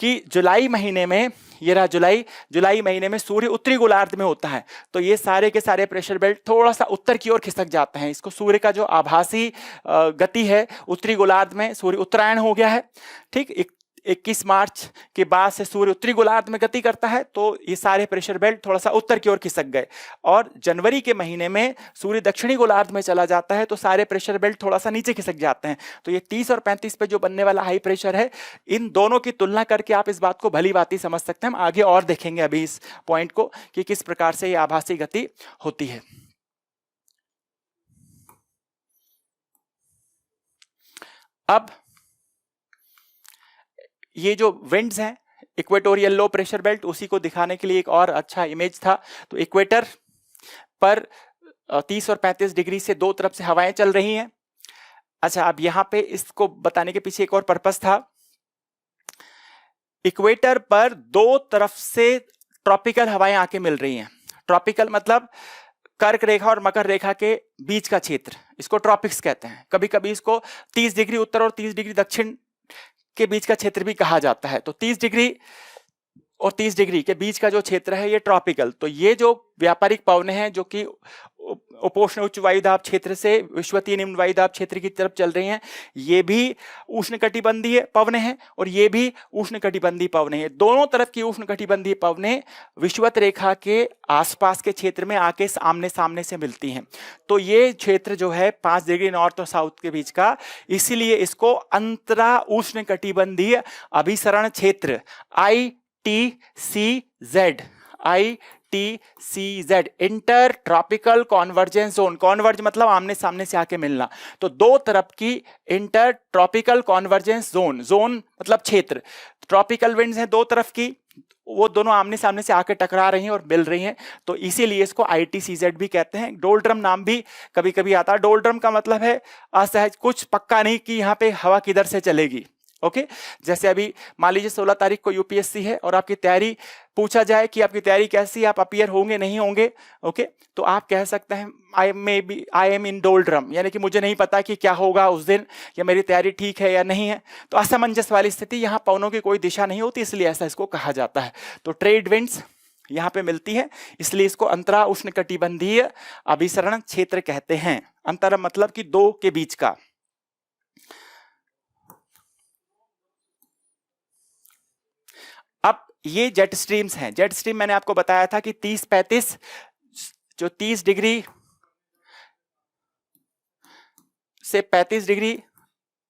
कि जुलाई महीने में, ये रहा जुलाई महीने में सूर्य उत्तरी गोलार्ध में होता है, तो ये सारे के सारे प्रेशर बेल्ट थोड़ा सा उत्तर की ओर खिसक जाते हैं। इसको सूर्य का जो आभासी गति है उत्तरी गोलार्ध में, सूर्य उत्तरायण हो गया है, ठीक, 21 मार्च के बाद से सूर्य उत्तरी गोलार्ध में गति करता है, तो ये सारे प्रेशर बेल्ट थोड़ा सा उत्तर की ओर खिसक गए। और जनवरी के महीने में सूर्य दक्षिणी गोलार्ध में चला जाता है तो सारे प्रेशर बेल्ट थोड़ा सा नीचे खिसक जाते हैं। तो ये 30 और 35 पे जो बनने वाला हाई प्रेशर है, इन दोनों की तुलना करके आप इस बात को भली भांति समझ सकते हैं। हम आगे और देखेंगे अभी इस पॉइंट को कि किस प्रकार से ये आभासी गति होती है। अब ये जो विंड्स हैं, इक्वेटोरियल लो प्रेशर बेल्ट, उसी को दिखाने के लिए एक और अच्छा इमेज था। तो इक्वेटर पर 30 और 35 डिग्री से दो तरफ से हवाएं चल रही हैं। अच्छा, अब यहाँ पे इसको बताने के पीछे एक और पर्पस था। इक्वेटर पर दो तरफ से ट्रॉपिकल हवाएं आके मिल रही हैं। ट्रॉपिकल मतलब कर्क रेखा और मकर रेखा के बीच का क्षेत्र, इसको ट्रॉपिक्स कहते हैं। कभी कभी इसको 30 डिग्री उत्तर और 30 डिग्री दक्षिण के बीच का क्षेत्र भी कहा जाता है। तो 30 डिग्री और 30 डिग्री के बीच का जो क्षेत्र है ये ट्रॉपिकल। तो ये जो व्यापारिक पवनें हैं जो कि उपोष्ण उच्च वायुदाब क्षेत्र से विषुवतीय निम्न वायुदाब क्षेत्र की तरफ चल रही हैं, ये भी उष्णकटिबंधीय पवनें हैं और ये भी उष्णकटिबंधीय पवनें हैं। दोनों तरफ की उष्णकटिबंधीय पवनें विषुवत रेखा के आसपास के क्षेत्र में आके आमने सामने से मिलती हैं। तो ये क्षेत्र जो है 5 डिग्री नॉर्थ और साउथ के बीच का, इसीलिए इसको अंतरा उष्णकटिबंधीय अभिसरण क्षेत्र ITCZ inter tropical convergence zone. Converge मतलब आमने सामने से आके मिलना। तो दो तरफ की इंटर ट्रॉपिकल कॉन्वर्जेंस जोन मतलब क्षेत्र। ट्रॉपिकल विंड्स हैं दो तरफ की, वो दोनों आमने सामने से आके टकरा रही हैं और मिल रही हैं, तो इसीलिए इसको ITCZ भी कहते हैं। डोलड्रम नाम भी कभी कभी आता है। डोलड्रम का मतलब है असहज, कुछ पक्का नहीं कि यहाँ पे हवा किधर से चलेगी। ओके, जैसे अभी मान लीजिए 16 तारीख को यूपीएससी है और आपकी तैयारी पूछा जाए कि आपकी तैयारी कैसी है, आप अपीयर होंगे नहीं होंगे, ओके, तो आप कह सकते हैं आई एम इन डोलड्रम, यानी कि मुझे नहीं पता कि क्या होगा उस दिन, या मेरी तैयारी ठीक है या नहीं है। तो असमंजस वाली स्थिति, यहाँ पवनों की कोई दिशा नहीं होती, इसलिए ऐसा इसको कहा जाता है। तो ट्रेड विंड्स यहाँ पे मिलती है, इसलिए इसको अंतरा उष्णकटिबंधीय अभिसरण क्षेत्र कहते हैं। अंतरा मतलब कि दो के बीच का। अब ये जेट स्ट्रीम्स हैं। जेट स्ट्रीम मैंने आपको बताया था कि 30-35 जो 30 डिग्री से 35 डिग्री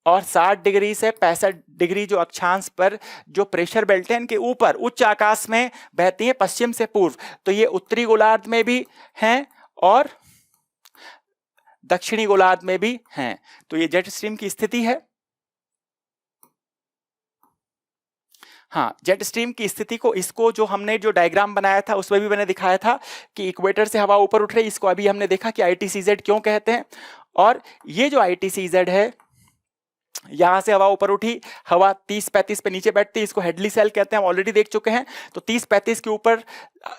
और 60 डिग्री से 65 डिग्री जो अक्षांश पर जो प्रेशर बेल्ट है इनके ऊपर उच्च आकाश में बहती है पश्चिम से पूर्व। तो ये उत्तरी गोलार्ध में भी हैं और दक्षिणी गोलार्ध में भी हैं। तो ये जेट स्ट्रीम की स्थिति है। हाँ, जेट स्ट्रीम की स्थिति को, इसको जो हमने जो डायग्राम बनाया था उसमें भी मैंने दिखाया था कि इक्वेटर से हवा ऊपर उठ रही है। इसको अभी हमने देखा कि ITCZ क्यों कहते हैं। और ये जो ITCZ है, यहां से हवा ऊपर उठी, हवा 30-35 पे नीचे बैठती है, इसको हेडली सेल कहते हैं, हम ऑलरेडी देख चुके हैं। तो 30-35 के ऊपर,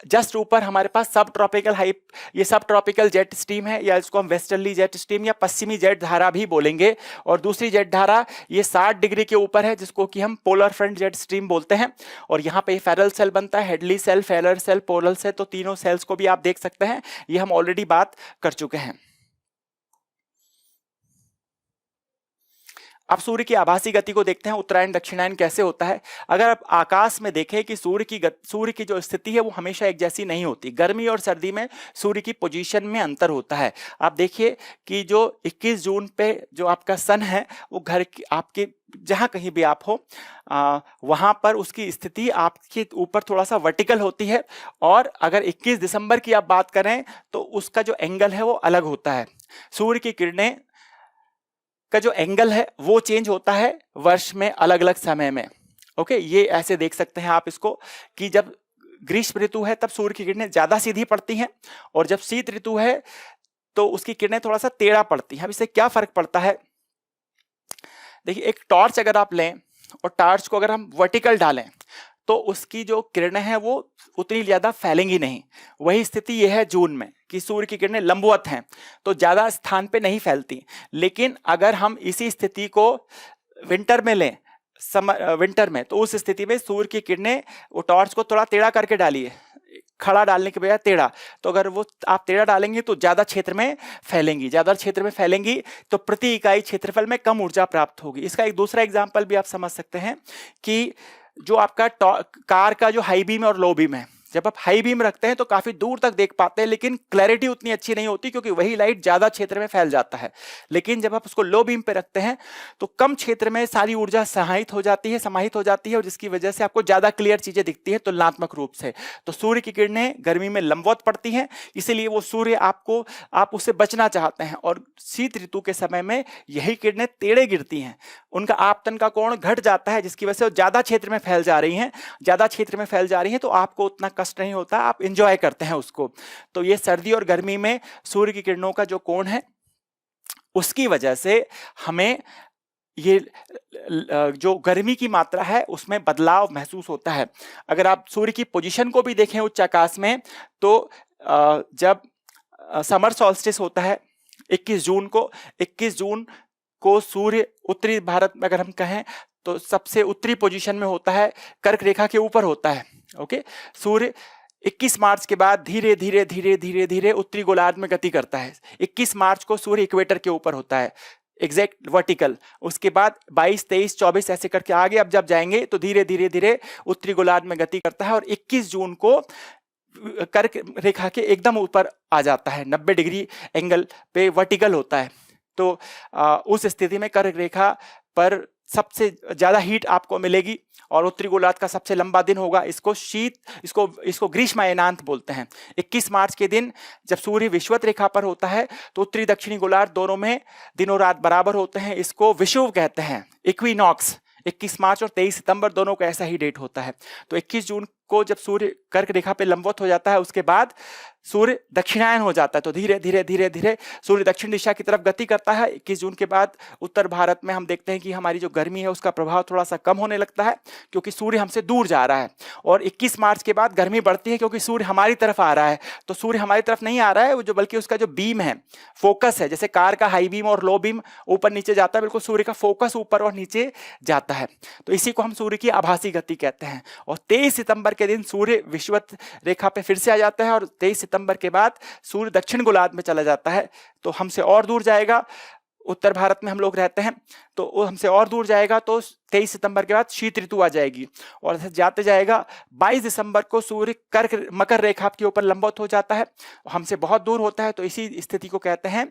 जस्ट ऊपर हमारे पास सब ट्रॉपिकल ये सब ट्रॉपिकल जेट स्ट्रीम है, या इसको हम वेस्टर्ली जेट स्ट्रीम या पश्चिमी जेट धारा भी बोलेंगे। और दूसरी जेट धारा ये 60 डिग्री के ऊपर है, जिसको कि हम पोलर फ्रंट जेट स्ट्रीम बोलते हैं। और यहाँ पे फेरल सेल बनता है, Hadley cell, Ferrel cell, polar cell. तो तीनों सेल्स को भी आप देख सकते हैं, ये हम ऑलरेडी बात कर चुके हैं। अब सूर्य की आभासी गति को देखते हैं, उत्तरायण दक्षिणायन कैसे होता है। अगर आप आकाश में देखें कि सूर्य की जो स्थिति है वो हमेशा एक जैसी नहीं होती। गर्मी और सर्दी में सूर्य की पोजीशन में अंतर होता है। आप देखिए कि जो 21 जून पे जो आपका सन है वो घर की आपके जहाँ कहीं भी आप हो वहाँ पर उसकी स्थिति आपके ऊपर थोड़ा सा वर्टिकल होती है। और अगर 21 दिसंबर की आप बात करें तो उसका जो एंगल है वो अलग होता है। सूर्य की किरणें का जो एंगल है वो चेंज होता है वर्ष में अलग अलग समय में। ओके, ये ऐसे देख सकते हैं आप इसको कि जब ग्रीष्म ऋतु है तब सूर्य की किरणें ज्यादा सीधी पड़ती हैं, और जब शीत ऋतु है तो उसकी किरणें थोड़ा सा टेढ़ा पड़ती हैं। अब इससे क्या फर्क पड़ता है, देखिए एक टॉर्च अगर आप लें और टॉर्च को अगर हम वर्टिकल डालें तो उसकी जो किरणें हैं वो उतनी ज्यादा फैलेंगी नहीं। वही स्थिति यह है जून में कि सूर्य की किरणें लंबवत हैं तो ज्यादा स्थान पे नहीं फैलती। लेकिन अगर हम इसी स्थिति को विंटर में लें, विंटर में, तो उस स्थिति में सूर्य की किरणें, वो टॉर्च को थोड़ा टेढ़ा करके डालिए, खड़ा डालने के बजाय टेढ़ा, तो अगर वो आप टेढ़ा डालेंगे तो ज्यादा क्षेत्र में फैलेंगी। ज्यादा क्षेत्र में फैलेंगी तो प्रति इकाई क्षेत्रफल में कम ऊर्जा प्राप्त होगी। इसका एक दूसरा एग्जाम्पल भी आप समझ सकते हैं कि जो आपका कार का जो हाई बीम और लो बीम है, जब आप हाई बीम रखते हैं तो काफी दूर तक देख पाते हैं, लेकिन क्लैरिटी उतनी अच्छी नहीं होती क्योंकि वही लाइट ज्यादा क्षेत्र में फैल जाता है। लेकिन जब आप उसको लो बीम पे रखते हैं तो कम क्षेत्र में सारी ऊर्जा समाहित हो जाती है और जिसकी वजह से आपको ज्यादा क्लियर चीजें दिखती है तुलनात्मक रूप से। तो सूर्य की किरणें गर्मी में लंबवत पड़ती हैं, इसीलिए वो सूर्य आप उससे बचना चाहते हैं। और शीत ऋतु के समय में यही किरणें टेढ़े गिरती हैं, उनका आपतन का कोण घट जाता है, जिसकी वजह से वो ज्यादा क्षेत्र में फैल जा रही हैं तो आपको उतना कष्ट नहीं होता, आप एंजॉय करते हैं उसको। तो ये सर्दी और गर्मी में सूर्य की किरणों का जो कोण है उसकी वजह से हमें ये जो गर्मी की मात्रा है उसमें बदलाव महसूस होता है। अगर आप सूर्य की पोजीशन को भी देखें उच्च आकाश में तो जब समर सॉल्स्टिस होता है 21 जून को सूर्य उत्तरी भारत में अगर हम कहें तो सबसे उत्तरी पोजीशन में होता है, कर्क रेखा के ऊपर होता है। ओके, सूर्य 21 मार्च के बाद धीरे धीरे उत्तरी गोलार्ध में गति करता है। 21 मार्च को सूर्य इक्वेटर के ऊपर होता है, एग्जैक्ट वर्टिकल। उसके बाद 22, 23, 24 ऐसे करके आगे अब जब जाएंगे तो धीरे धीरे उत्तरी गोलार्ध में गति करता है और 21 जून को कर्क रेखा के एकदम ऊपर आ जाता है, 90 डिग्री एंगल पे वर्टिकल होता है। तो उस स्थिति में कर्क रेखा पर सबसे ज्यादा हीट आपको मिलेगी और उत्तरी गोलार्ध का सबसे लंबा दिन होगा। इसको ग्रीष्म अयनांत बोलते हैं। 21 मार्च के दिन जब सूर्य विषुवत रेखा पर होता है तो उत्तरी दक्षिणी गोलार्ध दोनों में दिनों रात बराबर होते हैं, इसको विषुव कहते हैं, इक्विनॉक्स। 21 मार्च और 23 सितंबर दोनों का ऐसा ही डेट होता है। तो 21 जून को जब सूर्य कर्क रेखा पे लंबवत हो जाता है उसके बाद सूर्य दक्षिणायन हो जाता है, तो धीरे धीरे सूर्य दक्षिण दिशा की तरफ गति करता है। 21 जून के बाद उत्तर भारत में हम देखते हैं कि हमारी जो गर्मी है उसका प्रभाव थोड़ा सा कम होने लगता है क्योंकि सूर्य हमसे दूर जा रहा है। और 21 मार्च के बाद गर्मी बढ़ती है क्योंकि सूर्य हमारी तरफ आ रहा है। तो सूर्य हमारी तरफ नहीं आ रहा है जो, बल्कि उसका जो बीम है, फोकस है, जैसे कार का हाई बीम और लो बीम ऊपर नीचे जाता है, बिल्कुल सूर्य का फोकस ऊपर और नीचे जाता है। तो इसी को हम सूर्य की आभासी गति कहते हैं। और 23 सितंबर के दिन सूर्य विषुवत रेखा पे फिर से आ जाता है और 23 सितंबर के बाद सूर्य दक्षिण गोलार्ध में चला जाता है, तो हमसे और दूर जाएगा। उत्तर भारत में हम लोग रहते हैं, तो वो हमसे और दूर जाएगा तो 23 सितंबर के बाद शीत ऋतु आ जाएगी, और जाते जाएगा 22 दिसंबर को सूर्य कर्क मकर रेखा के ऊपर लंबवत हो जाता है, हमसे बहुत दूर होता है, तो इसी स्थिति को कहते हैं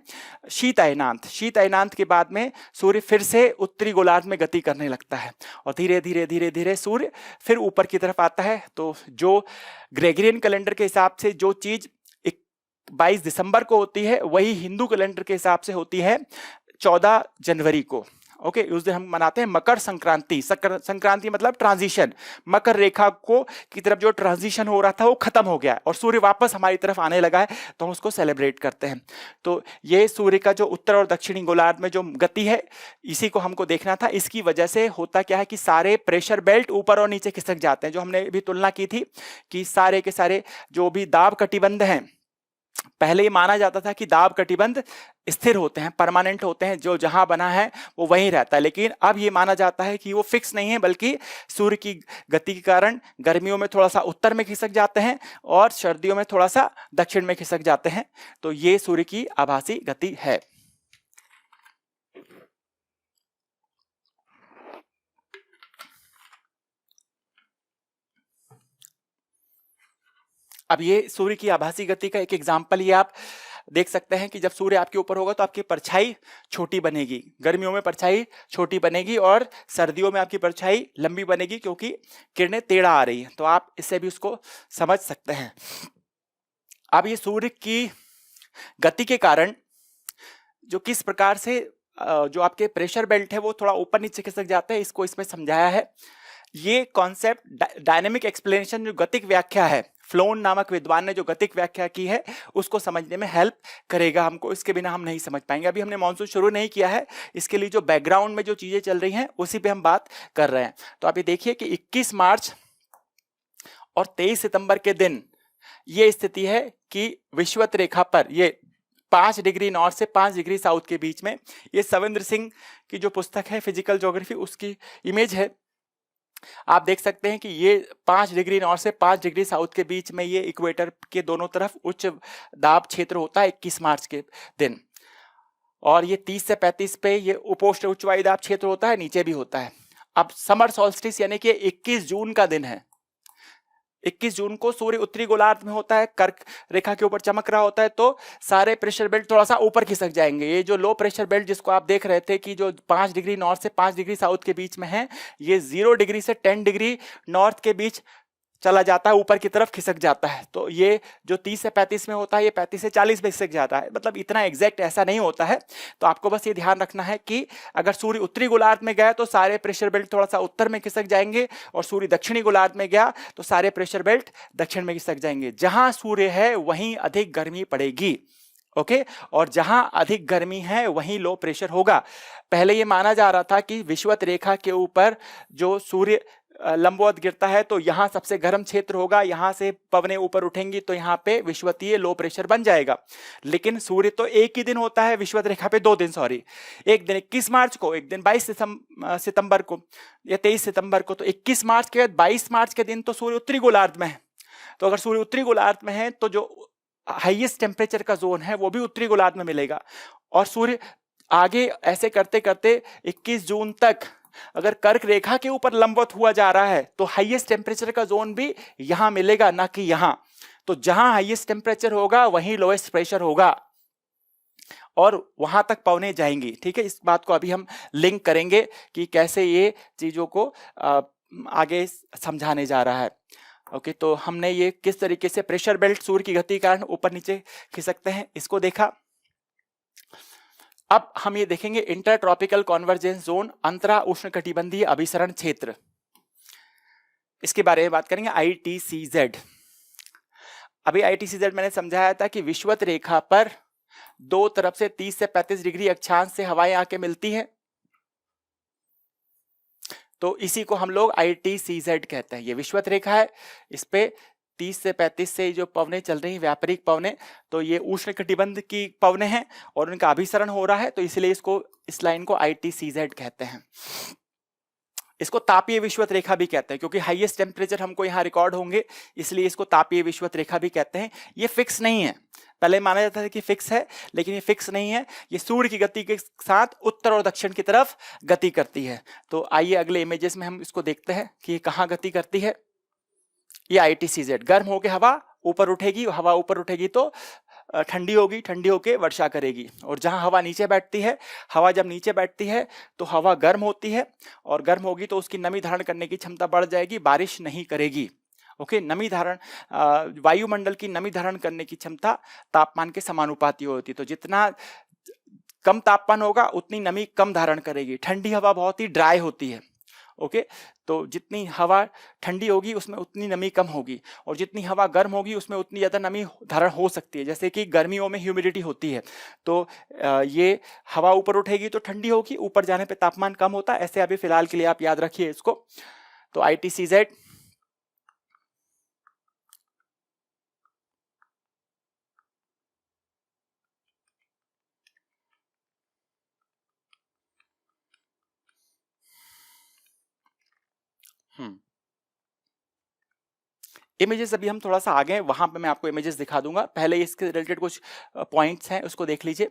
शीत अयनांत। शीत अयनांत के बाद में सूर्य फिर से उत्तरी गोलार्ध में गति करने लगता है और धीरे धीरे धीरे धीरे सूर्य फिर ऊपर की तरफ आता है। तो जो ग्रेगोरियन कैलेंडर के हिसाब से जो चीज 22 दिसंबर को होती है, वही हिंदू कैलेंडर के हिसाब से होती है 14 जनवरी को। ओके, उस दिन हम मनाते हैं मकर संक्रांति। संक्रांति मतलब ट्रांजिशन, मकर रेखा को की तरफ जो ट्रांजिशन हो रहा था वो खत्म हो गया और सूर्य वापस हमारी तरफ आने लगा है, तो हम उसको सेलिब्रेट करते हैं। तो ये सूर्य का जो उत्तर और दक्षिणी गोलार्ध में जो गति है, इसी को हमको देखना था। इसकी वजह से होता क्या है कि सारे प्रेशर बेल्ट ऊपर और नीचे खिसक जाते हैं। जो हमने भी तुलना की थी कि सारे के सारे जो भी दाब कटिबंध हैं, पहले ये माना जाता था कि दाब कटिबंध स्थिर होते हैं, परमानेंट होते हैं, जो जहां बना है वो वहीं रहता है, लेकिन अब ये माना जाता है कि वो फिक्स नहीं है, बल्कि सूर्य की गति के कारण गर्मियों में थोड़ा सा उत्तर में खिसक जाते हैं और सर्दियों में थोड़ा सा दक्षिण में खिसक जाते हैं। तो ये सूर्य की आभासी गति है। अब ये सूर्य की आभासी गति का एक एग्जाम्पल ये आप देख सकते हैं कि जब सूर्य आपके ऊपर होगा तो आपकी परछाई छोटी बनेगी। गर्मियों में परछाई छोटी बनेगी और सर्दियों में आपकी परछाई लंबी बनेगी, क्योंकि किरणें टेढ़ा आ रही हैं। तो आप इससे भी उसको समझ सकते हैं। अब ये सूर्य की गति के कारण जो किस प्रकार से जो आपके प्रेशर बेल्ट है वो थोड़ा ऊपर नीचे खिसक जाता है, इसको इसमें समझाया है। ये कॉन्सेप्ट डायनेमिक एक्सप्लेनेशन, जो गतिक व्याख्या है, फ्लोन नामक विद्वान ने जो गतिक व्याख्या की है, उसको समझने में हेल्प करेगा हमको। इसके बिना हम नहीं समझ पाएंगे। अभी हमने मॉनसून शुरू नहीं किया है, इसके लिए जो बैकग्राउंड में जो चीजें चल रही हैं उसी पे हम बात कर रहे हैं। तो आप ये देखिए कि 21 मार्च और 23 सितंबर के दिन ये स्थिति है कि विषुवत रेखा पर ये 5 डिग्री नॉर्थ से 5 डिग्री साउथ के बीच में, ये सविंद्र सिंह की जो पुस्तक है फिजिकल ज्योग्राफी, उसकी इमेज है। आप देख सकते हैं कि ये 5 डिग्री नॉर्थ से 5 डिग्री साउथ के बीच में ये इक्वेटर के दोनों तरफ उच्च दाब क्षेत्र होता है 21 मार्च के दिन, और ये 30 से 35 पे ये उपोष्ण उच्च वायु दाब क्षेत्र होता है, नीचे भी होता है। अब समर सॉल्स्टिस यानी कि 21 जून का दिन है। 21 जून को सूर्य उत्तरी गोलार्ध में होता है, कर्क रेखा के ऊपर चमक रहा होता है, तो सारे प्रेशर बेल्ट थोड़ा सा ऊपर खिसक जाएंगे। ये जो लो प्रेशर बेल्ट जिसको आप देख रहे थे कि जो 5 डिग्री नॉर्थ से 5 डिग्री साउथ के बीच में है, ये 0 डिग्री से 10 डिग्री नॉर्थ के बीच चला जाता है, ऊपर की तरफ खिसक जाता है। तो ये जो 30 से 35 में होता है, ये 35 से 40 में खिसक जाता है। मतलब इतना एग्जैक्ट ऐसा नहीं होता है। तो आपको बस ये ध्यान रखना है कि अगर सूर्य उत्तरी गोलार्ध में गया तो सारे प्रेशर बेल्ट थोड़ा सा उत्तर में खिसक जाएंगे, और सूर्य दक्षिणी गोलार्ध में गया तो सारे प्रेशर बेल्ट दक्षिण में खिसक जाएंगे। जहां सूर्य है वहीं अधिक गर्मी पड़ेगी। ओके, और जहां अधिक गर्मी है वहीं लो प्रेशर होगा। पहले ये माना जा रहा था कि विषुवत रेखा के ऊपर जो सूर्य लंबवत गिरता है तो यहाँ सबसे गर्म क्षेत्र होगा, यहाँ से पवनें ऊपर उठेंगी तो यहाँ पे विषुवतीय लो प्रेशर बन जाएगा। लेकिन सूर्य तो एक ही दिन होता है, विषुवत रेखा पे 2 दिन, सॉरी, एक दिन 21 मार्च को, एक दिन 22 सितंबर को या 23 सितंबर को। तो 21 मार्च के बाद 22 मार्च के दिन तो सूर्य उत्तरी गोलार्ध में है। तो अगर सूर्य उत्तरी गोलार्ध में है तो जो हाईएस्ट टेम्परेचर का जोन है वो भी उत्तरी गोलार्ध में मिलेगा। और सूर्य आगे ऐसे करते करते 21 जून तक अगर कर्क रेखा के ऊपर लंबवत हुआ जा रहा है तो हाईएस्ट टेम्परेचर का जोन भी यहां मिलेगा, ना कि यहां। तो जहां हाईएस्ट टेम्परेचर होगा वहीं लोएस्ट प्रेशर होगा और वहां तक पवने जाएंगी। ठीक है, इस बात को अभी हम लिंक करेंगे कि कैसे ये चीजों को आगे समझाने जा रहा है। ओके, तो हमने ये किस तरीके से प्रेशर बेल्ट सूर्य की गति के कारण ऊपर नीचे खिसकते हैं इसको देखा। अब हम ये देखेंगे इंटर ट्रॉपिकल कॉन्वर्जेंस जोन, अंतरा उष्णकटिबंधीय अभिसरण क्षेत्र, इसके बारे में बात करेंगे। ITCZ। अभी ITCZ मैंने समझाया था कि विषुवत रेखा पर 2 तरफ से 30 से 35 डिग्री अक्षांश से हवाएं आके मिलती हैं, तो इसी को हम लोग ITCZ कहते हैं। ये विषुवत रेखा है, इस पे 30 से 35 से जो पवनें चल रही हैं, व्यापारिक पवनें, तो ये उष्णकटिबंध की पवनें हैं और उनका अभिसरण हो रहा है, तो इसलिए इसको, इस लाइन को ITCZ कहते हैं। इसको तापीय विषुवत रेखा भी कहते हैं, क्योंकि हाईएस्ट टेम्परेचर हमको यहाँ रिकॉर्ड होंगे, इसलिए इसको तापीय विषुवत रेखा भी कहते हैं। ये फिक्स नहीं है, पहले माना जाता था कि फिक्स है, लेकिन ये फिक्स नहीं है, ये सूर्य की गति के साथ उत्तर और दक्षिण की तरफ गति करती है। तो आइए अगले इमेजेस में हम इसको देखते हैं कि ये कहाँ गति करती है। ये ITCZ, गर्म होकर हवा ऊपर उठेगी, हवा ऊपर उठेगी तो ठंडी होगी, ठंडी होकर वर्षा करेगी। और जहां हवा नीचे बैठती है, हवा जब नीचे बैठती है तो हवा गर्म होती है, और गर्म होगी तो उसकी नमी धारण करने की क्षमता बढ़ जाएगी, बारिश नहीं करेगी। ओके, नमी धारण, वायुमंडल की नमी धारण करने की क्षमता तापमान के समानुपाती होती है। तो जितना कम तापमान होगा उतनी नमी कम धारण करेगी। ठंडी हवा बहुत ही ड्राई होती है। ओके, तो जितनी हवा ठंडी होगी उसमें उतनी नमी कम होगी, और जितनी हवा गर्म होगी उसमें उतनी ज़्यादा नमी धारण हो सकती है। जैसे कि गर्मियों में ह्यूमिडिटी होती है, तो ये हवा ऊपर उठेगी तो ठंडी होगी, ऊपर जाने पे तापमान कम होता है। ऐसे अभी फिलहाल के लिए आप याद रखिए इसको। तो ITCZ इमेजेस अभी हम थोड़ा सा आगे हैं, वहां पे मैं आपको इमेजेस दिखा दूंगा। पहले इसके रिलेटेड कुछ पॉइंट्स हैं, उसको देख लीजिए।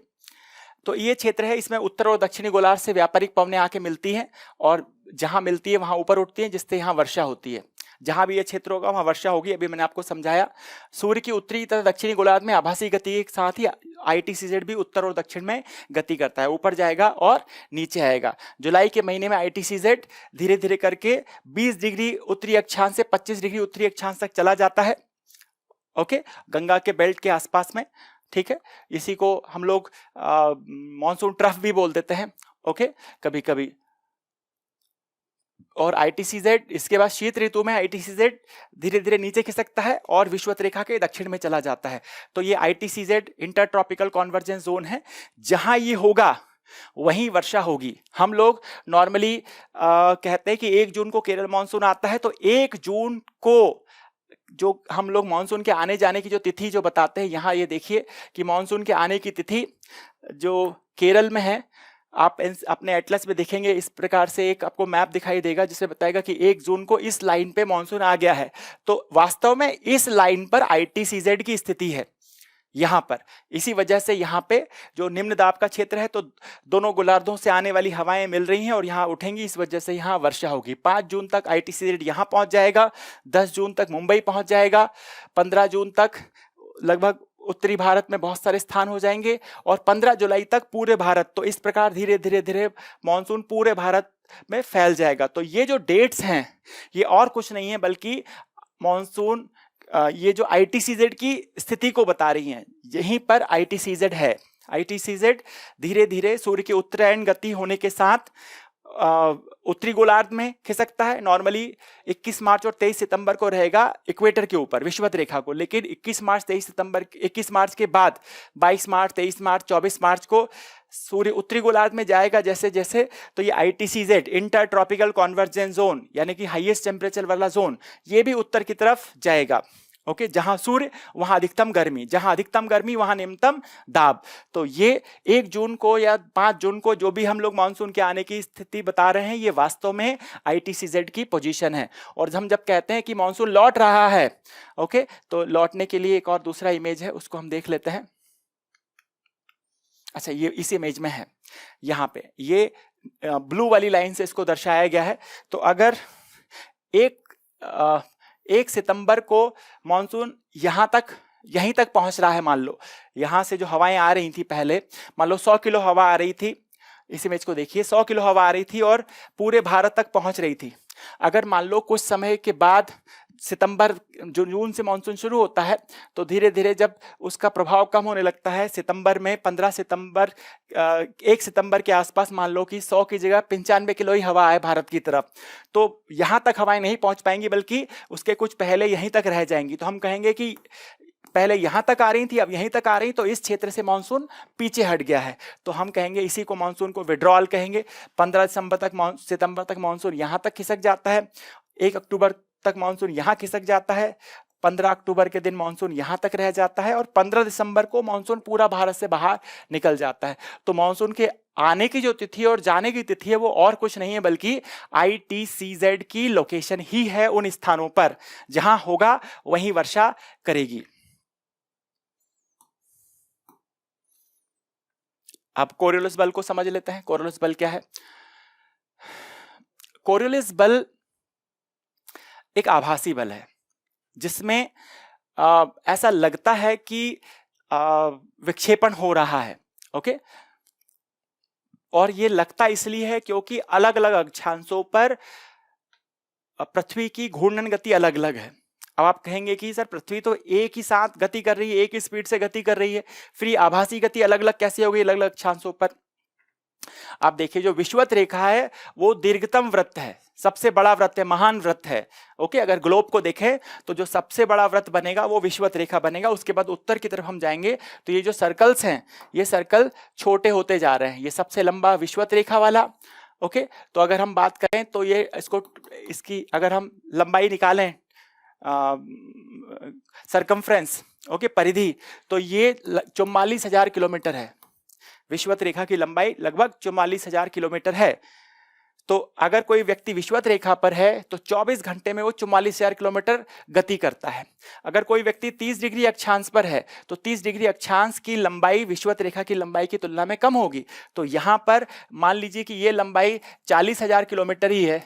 तो ये क्षेत्र है, इसमें उत्तर और दक्षिणी गोलार्ध से व्यापारिक पवनें आके मिलती हैं, और जहां मिलती है वहां ऊपर उठती है, जिससे यहाँ वर्षा होती है। जहां भी ये क्षेत्र होगा वहां वर्षा होगी। अभी मैंने आपको समझाया। सूर्य की उत्तरी तथा दक्षिणी गोलार्ध में आभासी गति के साथ ही ITCZ भी उत्तर और दक्षिण में गति करता है, ऊपर जाएगा और नीचे आएगा। जुलाई के महीने में ITCZ धीरे धीरे करके 20 डिग्री उत्तरी अक्षांश से 25 डिग्री उत्तरी अक्षांश तक चला जाता है। ओके, गंगा के बेल्ट के आसपास में, ठीक है। इसी को हम लोग मॉनसून ट्रफ भी बोल देते हैं, ओके, कभी कभी। और ITCZ, इसके बाद शीत ऋतु में ITCZ धीरे धीरे नीचे खिसकता है और विषुवत रेखा के दक्षिण में चला जाता है। तो ये ITCZ inter tropical convergence zone है। जहां ये होगा वहीं वर्षा होगी। हम लोग नॉर्मली कहते हैं कि 1 जून को केरल मानसून आता है, तो 1 जून को जो हम लोग मानसून के आने जाने की जो तिथि जो बताते हैं, यहाँ ये देखिए कि मानसून के आने की तिथि जो केरल में है, आप अपने एटलस में देखेंगे इस प्रकार से एक आपको मैप दिखाई देगा जिसमें बताएगा कि 1 जून को इस लाइन पे मानसून आ गया है। तो वास्तव में इस लाइन पर ITCZ की स्थिति है यहाँ पर। इसी वजह से यहाँ पे जो निम्न दाब का क्षेत्र है, तो दोनों गोलार्धों से आने वाली हवाएं मिल रही हैं और यहाँ उठेंगी, इस वजह से यहाँ वर्षा होगी। 5 जून तक ITCZ यहाँ पहुंच जाएगा, 10 जून तक मुंबई पहुंच जाएगा, 15 जून तक लगभग उत्तरी भारत में बहुत सारे स्थान हो जाएंगे, और 15 जुलाई तक पूरे भारत। तो इस प्रकार धीरे धीरे धीरे मानसून पूरे भारत में फैल जाएगा। तो ये जो डेट्स हैं ये और कुछ नहीं है बल्कि मानसून, ये जो ITCZ की स्थिति को बता रही हैं। यहीं पर ITCZ है। ITCZ धीरे धीरे सूर्य की उत्तरायण गति होने के साथ उत्तरी गोलार्ध में खिसकता है। नॉर्मली 21 मार्च और 23 सितंबर को रहेगा इक्वेटर के ऊपर, विषुवत रेखा को, लेकिन 21 मार्च के बाद 22 मार्च, 23 मार्च, 24 मार्च को सूर्य उत्तरी गोलार्ध में जाएगा जैसे जैसे। तो ये ITCZ inter tropical convergence zone, यानी कि हाईएस्ट टेम्परेचर वाला जोन, ये भी उत्तर की तरफ जाएगा। ओके, जहां सूर्य वहां अधिकतम गर्मी, जहां अधिकतम गर्मी वहां न्यूनतम दाब। तो ये 1 जून को या 5 जून को जो भी हम लोग मानसून के आने की स्थिति बता रहे हैं, ये वास्तव में ITCZ की पोजीशन है। और हम जब कहते हैं कि मानसून लौट रहा है, ओके, तो लौटने के लिए एक और दूसरा इमेज है, उसको हम देख लेते हैं। अच्छा, ये इस इमेज में है, यहाँ पे ये ब्लू वाली लाइन से इसको दर्शाया गया है। तो अगर 1 सितंबर को मानसून यहीं तक पहुंच रहा है, मान लो यहां से जो हवाएं आ रही थी पहले, मान लो 100 किलो हवा आ रही थी, इस इमेज को देखिए, 100 किलो हवा आ रही थी और पूरे भारत तक पहुंच रही थी। अगर मान लो कुछ समय के बाद सितंबर, जून से मानसून शुरू होता है, तो धीरे धीरे जब उसका प्रभाव कम होने लगता है, सितंबर में 1 सितंबर के आसपास मान लो कि 100 की जगह 95 किलो ही हवा आए भारत की तरफ, तो यहाँ तक हवाएं नहीं पहुंच पाएंगी, बल्कि उसके कुछ पहले यहीं तक रह जाएंगी। तो हम कहेंगे कि पहले यहां तक आ रही थी, अब यहीं तक आ रही, तो इस क्षेत्र से मानसून पीछे हट गया है। तो हम कहेंगे इसी को मानसून को विड्रॉल कहेंगे। 15 सितंबर तक मानसून यहां तक खिसक जाता है, 1 अक्टूबर तक मानसून यहां खिसक जाता है, 15 अक्टूबर के दिन मानसून यहां तक रह जाता है, और 15 दिसंबर को मानसून पूरा भारत से बाहर निकल जाता है। तो मानसून के आने की जो तिथि और जाने की तिथि है वो और कुछ नहीं है बल्कि ITCZ की लोकेशन ही है। उन स्थानों पर जहां होगा वहीं वर्षा करेगी। अब कोरियोलिस बल को समझ लेते हैं। कोरियोलिस बल क्या है? कोरियोलिस बल एक आभासी बल है जिसमें ऐसा लगता है कि विक्षेपण हो रहा है। ओके, और ये लगता इसलिए है क्योंकि अलग अलग अक्षांशों पर पृथ्वी की घूर्णन गति अलग अलग है। अब आप कहेंगे कि सर पृथ्वी तो एक ही साथ गति कर रही है, एक ही स्पीड से गति कर रही है, फिर ये आभासी गति अलग अलग कैसे होगी अलग अलग अक्षांशों पर? आप देखिए जो विषुवत रेखा है वो दीर्घतम वृत्त है, सबसे बड़ा वृत्त है, महान वृत्त है। ओके, अगर ग्लोब को देखें तो जो सबसे बड़ा वृत्त बनेगा वो विषुवत रेखा बनेगा। उसके बाद उत्तर की तरफ हम जाएंगे तो ये जो सर्कल्स हैं ये सर्कल छोटे होते जा रहे हैं। ये सबसे लंबा विषुवत रेखा वाला। ओके, तो अगर हम बात करें तो ये इसकी अगर हम लंबाई निकालें सरकमफ्रेंस, ओके, परिधि, तो ये 44,000 किलोमीटर है। विषुवत रेखा की लंबाई लगभग 44,000 किलोमीटर है। तो अगर कोई व्यक्ति विषुवत रेखा पर है तो 24 घंटे में वो 44,000 किलोमीटर गति करता है। अगर कोई व्यक्ति 30 डिग्री अक्षांश पर है तो 30 डिग्री अक्षांश की लंबाई विषुवत रेखा की लंबाई की तुलना में कम होगी। तो यहाँ पर मान लीजिए कि ये लंबाई 40,000 किलोमीटर ही है,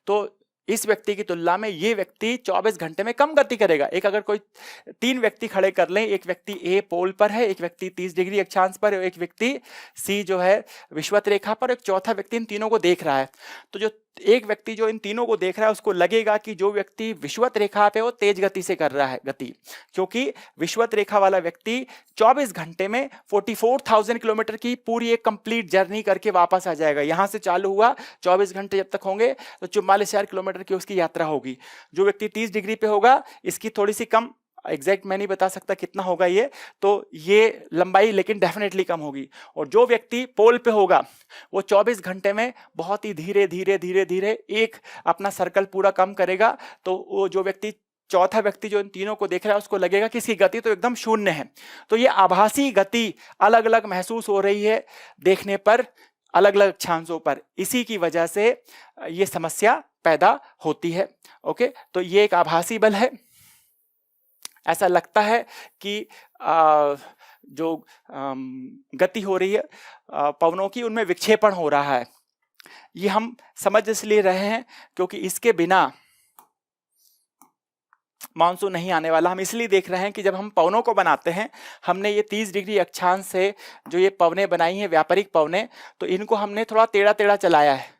तो इस व्यक्ति की तुलना में ये व्यक्ति 24 घंटे में कम गति करेगा। एक अगर कोई 3 व्यक्ति खड़े कर लें, एक व्यक्ति ए पोल पर है, एक व्यक्ति 30 डिग्री अक्षांश पर है, एक व्यक्ति सी जो है विषुवत रेखा पर, एक चौथा व्यक्ति इन तीनों को देख रहा है। तो जो एक व्यक्ति जो इन तीनों को देख रहा है उसको लगेगा कि जो व्यक्ति विषुवत रेखा पे वो तेज गति से कर रहा है गति, क्योंकि विषुवत रेखा वाला व्यक्ति 24 घंटे में 44,000 किलोमीटर की पूरी एक कंप्लीट जर्नी करके वापस आ जाएगा। यहां से चालू हुआ, 24 घंटे जब तक होंगे तो 44,000 किलोमीटर की उसकी यात्रा होगी। जो व्यक्ति 30 डिग्री पे होगा इसकी थोड़ी सी कम, एग्जैक्ट मैं नहीं बता सकता कितना होगा ये, तो ये लंबाई लेकिन डेफिनेटली कम होगी। और जो व्यक्ति पोल पे होगा वो 24 घंटे में बहुत ही धीरे धीरे धीरे धीरे एक अपना सर्कल पूरा कम करेगा। तो वो जो व्यक्ति, चौथा व्यक्ति जो इन तीनों को देख रहा है उसको लगेगा कि इसकी गति तो एकदम शून्य है। तो ये आभासी गति अलग अलग महसूस हो रही है देखने पर अलग अलग अक्षांशों पर, इसी की वजह से ये समस्या पैदा होती है। ओके, तो ये एक आभासी बल है। ऐसा लगता है कि जो गति हो रही है पवनों की उनमें विक्षेपण हो रहा है। ये हम समझ इसलिए रहे हैं क्योंकि इसके बिना मानसून नहीं आने वाला। हम इसलिए देख रहे हैं कि जब हम पवनों को बनाते हैं, हमने ये 30 डिग्री अक्षांश से जो ये पवनें बनाई हैं व्यापारिक पवनें, तो इनको हमने थोड़ा टेढ़ा टेढ़ा चलाया है।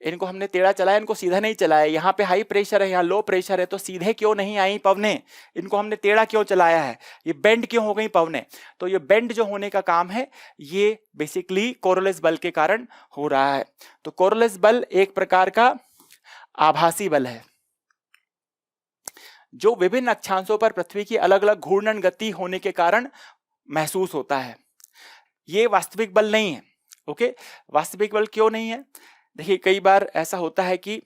इनको हमने टेढ़ा चलाया, इनको सीधा नहीं चलाया। यहाँ पे हाई प्रेशर है, यहाँ लो प्रेशर है, तो सीधे क्यों नहीं आई पवनें, इनको हमने टेढ़ा क्यों चलाया है, ये बेंड क्यों हो गई पवनें? तो ये बेंड जो होने का काम है ये बेसिकली कोरियोलिस बल के कारण हो रहा है। तो कोरियोलिस बल एक प्रकार का आभासी बल है जो विभिन्न अक्षांशों पर पृथ्वी की अलग अलग घूर्णन गति होने के कारण महसूस होता है। ये वास्तविक बल नहीं है। ओके, वास्तविक बल क्यों नहीं है? देखिए कई बार ऐसा होता है कि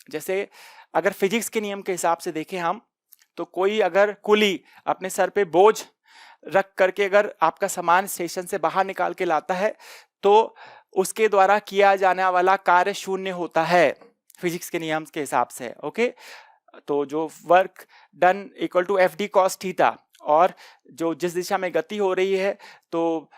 जैसे अगर फिजिक्स के नियम के हिसाब से देखें हम, तो कोई अगर कुली अपने सर पे बोझ रख करके अगर आपका सामान स्टेशन से बाहर निकाल के लाता है तो उसके द्वारा किया जाने वाला कार्य शून्य होता है फिजिक्स के नियम के हिसाब से। ओके, तो जो work done equal to F D cos theta, और जो जिस दिशा में गति हो रही है तो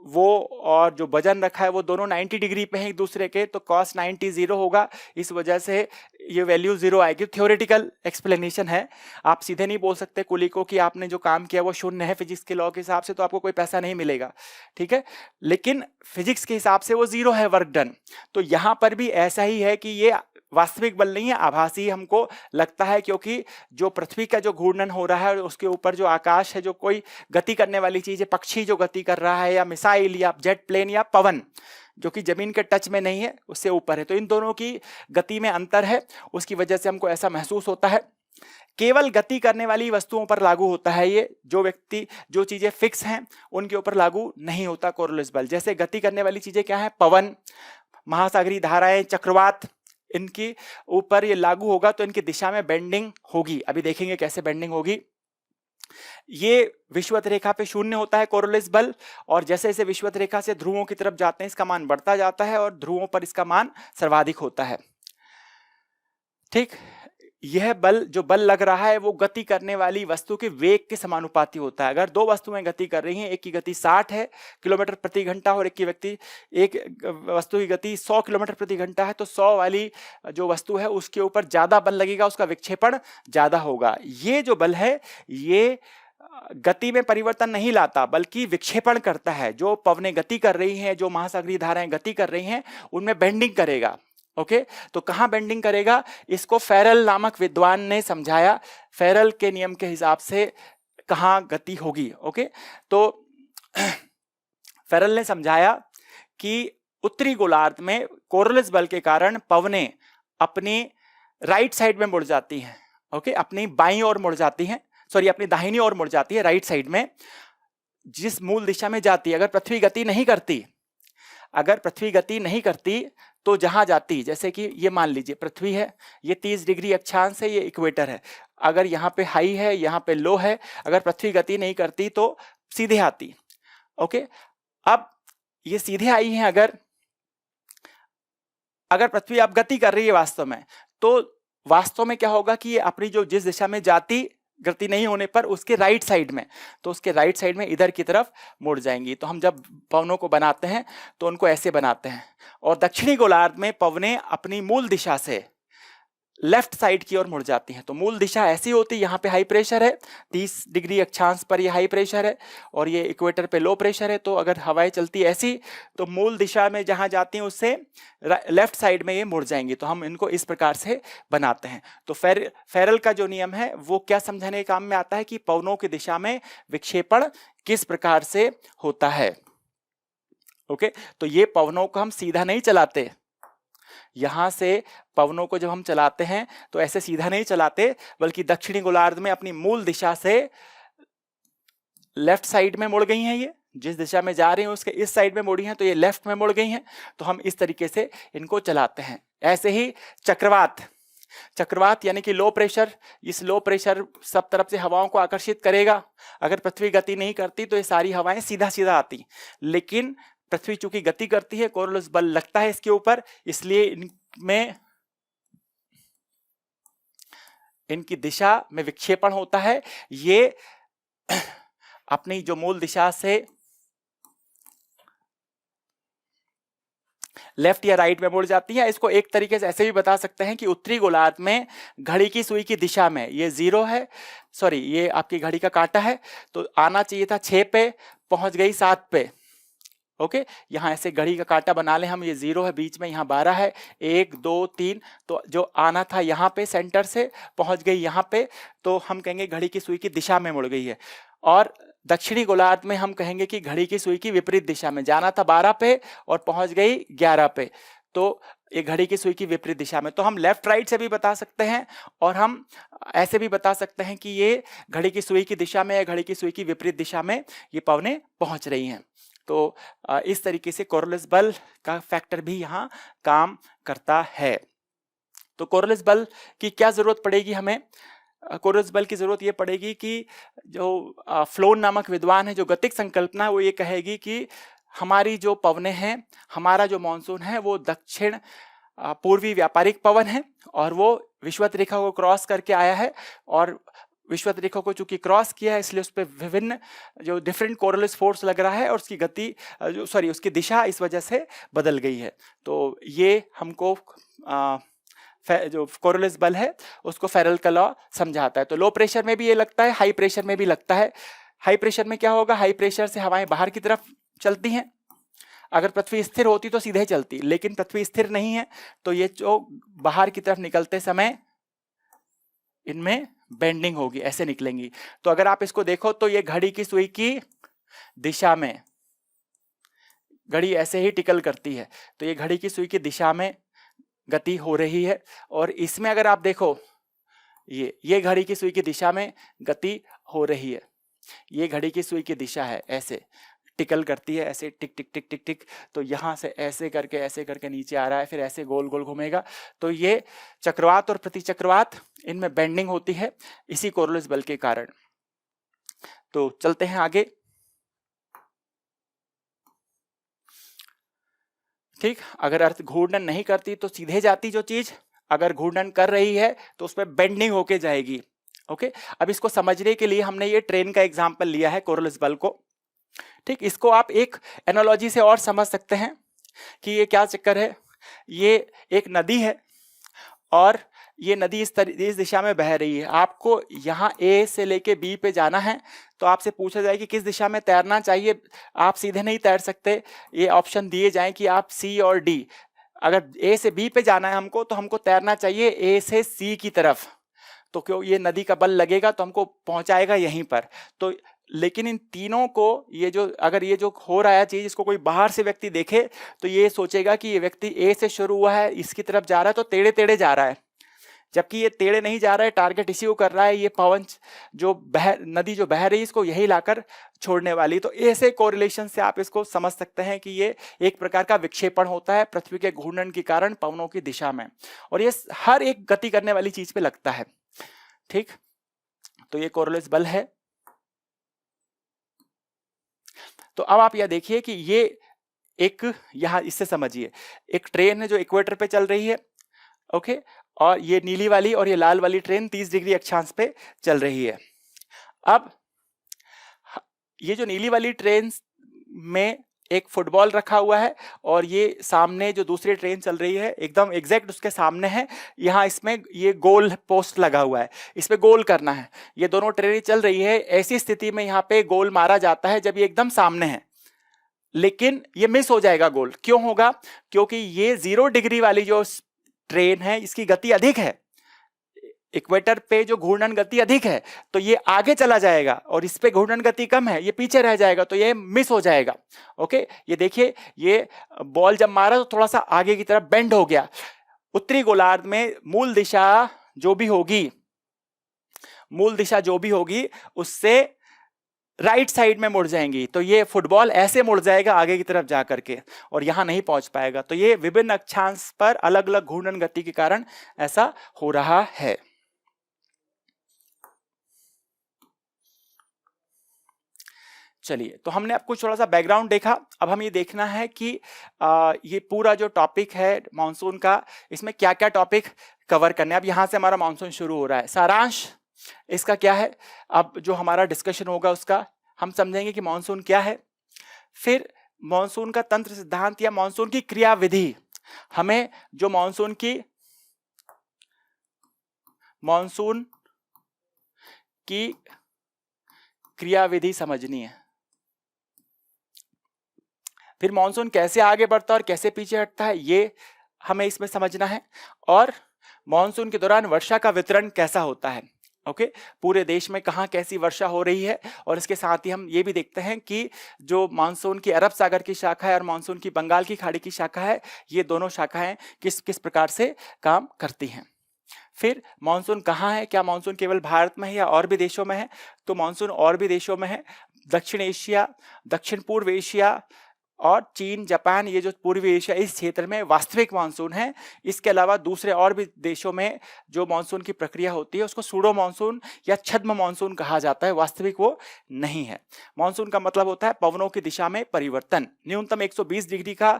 वो और जो वजन रखा है वो दोनों 90 डिग्री पे हैं एक दूसरे के, तो cos 90 जीरो होगा। इस वजह से ये वैल्यू जीरो आएगी। थ्योरेटिकल एक्सप्लेनेशन है, आप सीधे नहीं बोल सकते कुली को कि आपने जो काम किया वो शून्य है फिजिक्स के लॉ के हिसाब से, तो आपको कोई पैसा नहीं मिलेगा, ठीक है। लेकिन फिजिक्स के हिसाब से वो जीरो है वर्क डन। तो यहाँ पर भी ऐसा ही है कि ये वास्तविक बल नहीं है, आभासी हमको लगता है, क्योंकि जो पृथ्वी का जो घूर्णन हो रहा है उसके ऊपर जो आकाश है, जो कोई गति करने वाली चीज है, पक्षी जो गति कर रहा है या मिसाइल या जेट प्लेन या पवन जो कि जमीन के टच में नहीं है उससे ऊपर है, तो इन दोनों की गति में अंतर है, उसकी वजह से हमको ऐसा महसूस होता है। केवल गति करने वाली वस्तुओं पर लागू होता है ये, जो चीजें फिक्स हैं उनके ऊपर लागू नहीं होता कोरियोलिस बल। जैसे गति करने वाली चीजें क्या है, पवन, महासागरीय धाराएं, चक्रवात, इनके ऊपर ये लागू होगा तो इनकी दिशा में बेंडिंग होगी। अभी देखेंगे कैसे बेंडिंग होगी। ये विषुवत रेखा पे शून्य होता है कोरियोलिस बल, और जैसे जैसे विषुवत रेखा से ध्रुवों की तरफ जाते हैं इसका मान बढ़ता जाता है और ध्रुवों पर इसका मान सर्वाधिक होता है। ठीक, यह बल जो बल लग रहा है वो गति करने वाली वस्तु के वेग के समानुपाती होता है। अगर दो वस्तुएं गति कर रही हैं, एक की गति 60 है किलोमीटर प्रति घंटा और एक वस्तु की गति 100 किलोमीटर प्रति घंटा है, तो 100 वाली जो वस्तु है उसके ऊपर ज्यादा बल लगेगा, उसका विक्षेपण ज्यादा होगा। ये जो बल है ये गति में परिवर्तन नहीं लाता बल्कि विक्षेपण करता है। जो पवनें गति कर रही हैं, जो महासागरीय धाराएं गति कर रही हैं, उनमें बेंडिंग करेगा। ओके, तो कहां बेंडिंग करेगा, इसको फेरल नामक विद्वान ने समझाया। फेरल के नियम के हिसाब से कहां गति होगी। ओके, तो फेरल ने समझाया कि उत्तरी गोलार्ध में कोरलिस बल के कारण पवनें अपनी राइट साइड में मुड़ जाती हैं। ओके, अपनी बाईं ओर मुड़ जाती हैं, सॉरी अपनी दाहिनी ओर मुड़ जाती है, राइट साइड में, जिस मूल दिशा में जाती है। अगर पृथ्वी गति नहीं करती तो जहां जाती, जैसे कि ये मान लीजिए पृथ्वी है, ये 30 डिग्री अक्षांश है, ये इक्वेटर है। अगर यहाँ पे हाई है, यहाँ पे लो है, अगर पृथ्वी गति नहीं करती तो सीधे आती। ओके, अब ये सीधे आई है। अगर पृथ्वी अब गति कर रही है वास्तव में, तो वास्तव में क्या होगा कि ये अपनी जो जिस दिशा में जाती, गति नहीं होने पर उसके राइट साइड में, तो उसके राइट साइड में इधर की तरफ मुड़ जाएंगी। तो हम जब पवनों को बनाते हैं तो उनको ऐसे बनाते हैं। और दक्षिणी गोलार्ध में पवनें अपनी मूल दिशा से लेफ्ट साइड की ओर मुड़ जाती हैं। तो मूल दिशा ऐसी होती है, यहाँ पे हाई प्रेशर है, 30 डिग्री अक्षांश पर ये हाई प्रेशर है और ये इक्वेटर पे लो प्रेशर है। तो अगर हवाएं चलती ऐसी, तो मूल दिशा में जहां जाती हैं उससे लेफ्ट साइड में ये मुड़ जाएंगी। तो हम इनको इस प्रकार से बनाते हैं। तो फेरल का जो नियम है वो क्या समझाने के काम में आता है कि पवनों की दिशा में विक्षेपण किस प्रकार से होता है। ओके, तो ये पवनों को हम सीधा नहीं चलाते, यहां से पवनों को जब हम चलाते हैं तो ऐसे सीधा नहीं चलाते, बल्कि दक्षिणी गोलार्ध में अपनी मूल दिशा से लेफ्ट साइड में मुड़ गई हैं। ये जिस दिशा में जा रही हैं उसके इस साइड में मुड़ी हैं, तो ये लेफ्ट में मुड़ गई हैं। तो हम इस तरीके से इनको चलाते हैं। ऐसे ही चक्रवात यानी कि लो प्रेशर, इस लो प्रेशर सब तरफ से हवाओं को आकर्षित करेगा। अगर पृथ्वी गति नहीं करती तो ये सारी हवाएं सीधा सीधा आती, लेकिन पृथ्वी चूंकि गति करती है, कोरलिस बल लगता है इसके ऊपर, इसलिए इनकी दिशा में विक्षेपण होता है। ये अपनी जो मूल दिशा से लेफ्ट या राइट में मुड़ जाती है। इसको एक तरीके से ऐसे भी बता सकते हैं कि उत्तरी गोलार्ध में घड़ी की सुई की दिशा में ये 0 है, सॉरी ये आपकी घड़ी का कांटा है, तो आना चाहिए था 6 पे, पहुंच गई 7 पे। ओके, यहाँ ऐसे घड़ी का कांटा बना ले हम, ये 0 है, बीच में यहाँ 12 है, 1 2 3, तो जो आना था यहाँ पे सेंटर से पहुंच गई यहाँ पे, तो हम कहेंगे घड़ी की सुई की दिशा में मुड़ गई है। और दक्षिणी गोलार्ध में हम कहेंगे कि घड़ी की सुई की विपरीत दिशा में, जाना था 12 पे और पहुंच गई 11 पे, तो ये घड़ी की सुई की विपरीत दिशा में। तो हम लेफ्ट राइट से भी बता सकते हैं और हम ऐसे भी बता सकते हैं कि ये घड़ी की सुई की दिशा में या घड़ी की सुई की विपरीत दिशा में ये पवनें पहुंच रही हैं। तो इस तरीके से कोरलिस बल का फैक्टर भी यहाँ काम करता है। तो कोरलिस बल की क्या जरूरत पड़ेगी हमें? कोरलिस बल की जरूरत ये पड़ेगी कि जो फ्लोन नामक विद्वान है, जो गतिक संकल्पना है, वो ये कहेगी कि हमारी जो पवनें हैं, हमारा जो मानसून है वो दक्षिण पूर्वी व्यापारिक पवन है और वो विषुवत रेखा को क्रॉस करके आया है, और विषुवत रेखा को चूंकि क्रॉस किया है इसलिए उस पर विभिन्न जो डिफरेंट कोरलिस फोर्स लग रहा है और उसकी गति उसकी दिशा इस वजह से बदल गई है। तो ये हमको जो कोरलिस बल है उसको फेरल का लॉ समझाता है। तो लो प्रेशर में भी ये लगता है, हाई प्रेशर में भी लगता है। हाई प्रेशर में क्या होगा, हाई प्रेशर से हवाएं बाहर की तरफ चलती हैं। अगर पृथ्वी स्थिर होती तो सीधे चलती, लेकिन पृथ्वी स्थिर नहीं है, तो ये जो बाहर की तरफ निकलते समय इनमें बेंडिंग होगी, ऐसे निकलेंगी। तो अगर आप इसको देखो तो ये घड़ी की सुई की दिशा में, घड़ी ऐसे ही टिकल करती है, तो ये घड़ी की सुई की दिशा में गति हो रही है। और इसमें अगर आप देखो ये घड़ी की सुई की दिशा में गति हो रही है, ये घड़ी की सुई की दिशा है, ऐसे टिकल करती है, ऐसे टिक टिक टिक टिक टिक, तो यहाँ से ऐसे करके नीचे आ रहा है, फिर ऐसे गोल गोल घूमेगा। तो ये चक्रवात और प्रतिचक्रवात, इनमें बेंडिंग होती है इसी कोरलिस बल के कारण। तो चलते हैं आगे। ठीक, अगर अर्थ घूर्णन नहीं करती तो सीधे जाती जो चीज, अगर घूर्णन कर रही है तो उसमें बेंडिंग होके जाएगी। ओके, अब इसको समझने के लिए हमने ये ट्रेन का एग्जांपल लिया है, कोरोलिस बल को। ठीक, इसको आप एक एनालॉजी से और समझ सकते हैं कि ये क्या चक्कर है। ये एक नदी है और ये नदी इस दिशा में बह रही है। आपको यहाँ ए से लेके बी पे जाना है, तो आपसे पूछा जाए कि किस दिशा में तैरना चाहिए। आप सीधे नहीं तैर सकते, ये ऑप्शन दिए जाएं कि आप सी और डी। अगर ए से बी पे जाना है हमको, तो हमको तैरना चाहिए ए से सी की तरफ, तो क्यों ये नदी का बल लगेगा तो हमको पहुंचाएगा यहीं पर। तो लेकिन इन तीनों को, ये जो अगर ये जो हो रहा है चीज, इसको कोई बाहर से व्यक्ति देखे तो ये सोचेगा कि ये व्यक्ति ए से शुरू हुआ है, इसकी तरफ जा रहा है, तो टेढ़े टेढ़े जा रहा है, जबकि ये टेढ़े नहीं जा रहा है, टारगेट इसी को कर रहा है। ये पवन जो नदी जो बह रही है, इसको यही लाकर छोड़ने वाली। तो ऐसे कोरिलेशन से आप इसको समझ सकते हैं कि ये एक प्रकार का विक्षेपण होता है पृथ्वी के घूर्णन के कारण पवनों की दिशा में, और ये हर एक गति करने वाली चीज पे लगता है। ठीक, तो ये कोरोलिस बल है। तो अब आप यह देखिए कि ये एक, यहां इससे समझिए, एक ट्रेन है जो इक्वेटर पे चल रही है। ओके, और ये नीली वाली और ये लाल वाली ट्रेन 30 डिग्री अक्षांश पे चल रही है। अब ये जो नीली वाली ट्रेन में एक फुटबॉल रखा हुआ है, और ये सामने जो दूसरी ट्रेन चल रही है एकदम एग्जैक्ट उसके सामने है। यहाँ इसमें ये गोल पोस्ट लगा हुआ है, इस पे गोल करना है। ये दोनों ट्रेनें चल रही है, ऐसी स्थिति में यहाँ पे गोल मारा जाता है जब ये एकदम सामने है, लेकिन ये मिस हो जाएगा गोल। क्यों होगा? क्योंकि ये 0 डिग्री वाली जो ट्रेन है इसकी गति अधिक है, इक्वेटर पे जो घूर्णन गति अधिक है, तो ये आगे चला जाएगा, और इस पे घूर्णन गति कम है, ये पीछे रह जाएगा, तो ये मिस हो जाएगा। ओके, ये देखिए, ये बॉल जब मारा तो थोड़ा सा आगे की तरफ बेंड हो गया। उत्तरी गोलार्ध में मूल दिशा जो भी होगी उससे राइट साइड में मुड़ जाएंगी, तो ये फुटबॉल ऐसे मुड़ जाएगा आगे की तरफ जाकर के, और यहां नहीं पहुंच पाएगा। तो ये विभिन्न अक्षांश पर अलग अलग घूर्णन गति के कारण ऐसा हो रहा है। चलिए, तो हमने आपको थोड़ा सा बैकग्राउंड देखा। अब हम ये देखना है कि ये पूरा जो टॉपिक है मानसून का, इसमें क्या क्या टॉपिक कवर करने हैं। अब यहाँ से हमारा मानसून शुरू हो रहा है। सारांश इसका क्या है, अब जो हमारा डिस्कशन होगा उसका हम समझेंगे कि मानसून क्या है, फिर मानसून का तंत्र सिद्धांत या मानसून की क्रियाविधि। हमें जो मानसून की क्रियाविधि समझनी है। फिर मानसून कैसे आगे बढ़ता है और कैसे पीछे हटता है, ये हमें इसमें समझना है। और मानसून के दौरान वर्षा का वितरण कैसा होता है। ओके, पूरे देश में कहाँ कैसी वर्षा हो रही है, और इसके साथ ही हम ये भी देखते हैं कि जो मानसून की अरब सागर की शाखा है और मानसून की बंगाल की खाड़ी की शाखा है, ये दोनों शाखाएं किस किस प्रकार से काम करती हैं। फिर मानसून कहाँ है, क्या मानसून केवल भारत में है या और भी देशों में है, तो मानसून और भी देशों में है। दक्षिण एशिया, दक्षिण पूर्व एशिया और चीन, जापान, ये जो पूर्वी एशिया, इस क्षेत्र में वास्तविक मानसून है। इसके अलावा दूसरे और भी देशों में जो मानसून की प्रक्रिया होती है उसको सूडो मानसून या छद्म मानसून कहा जाता है, वास्तविक वो नहीं है। मानसून का मतलब होता है पवनों की दिशा में परिवर्तन। न्यूनतम 120 डिग्री का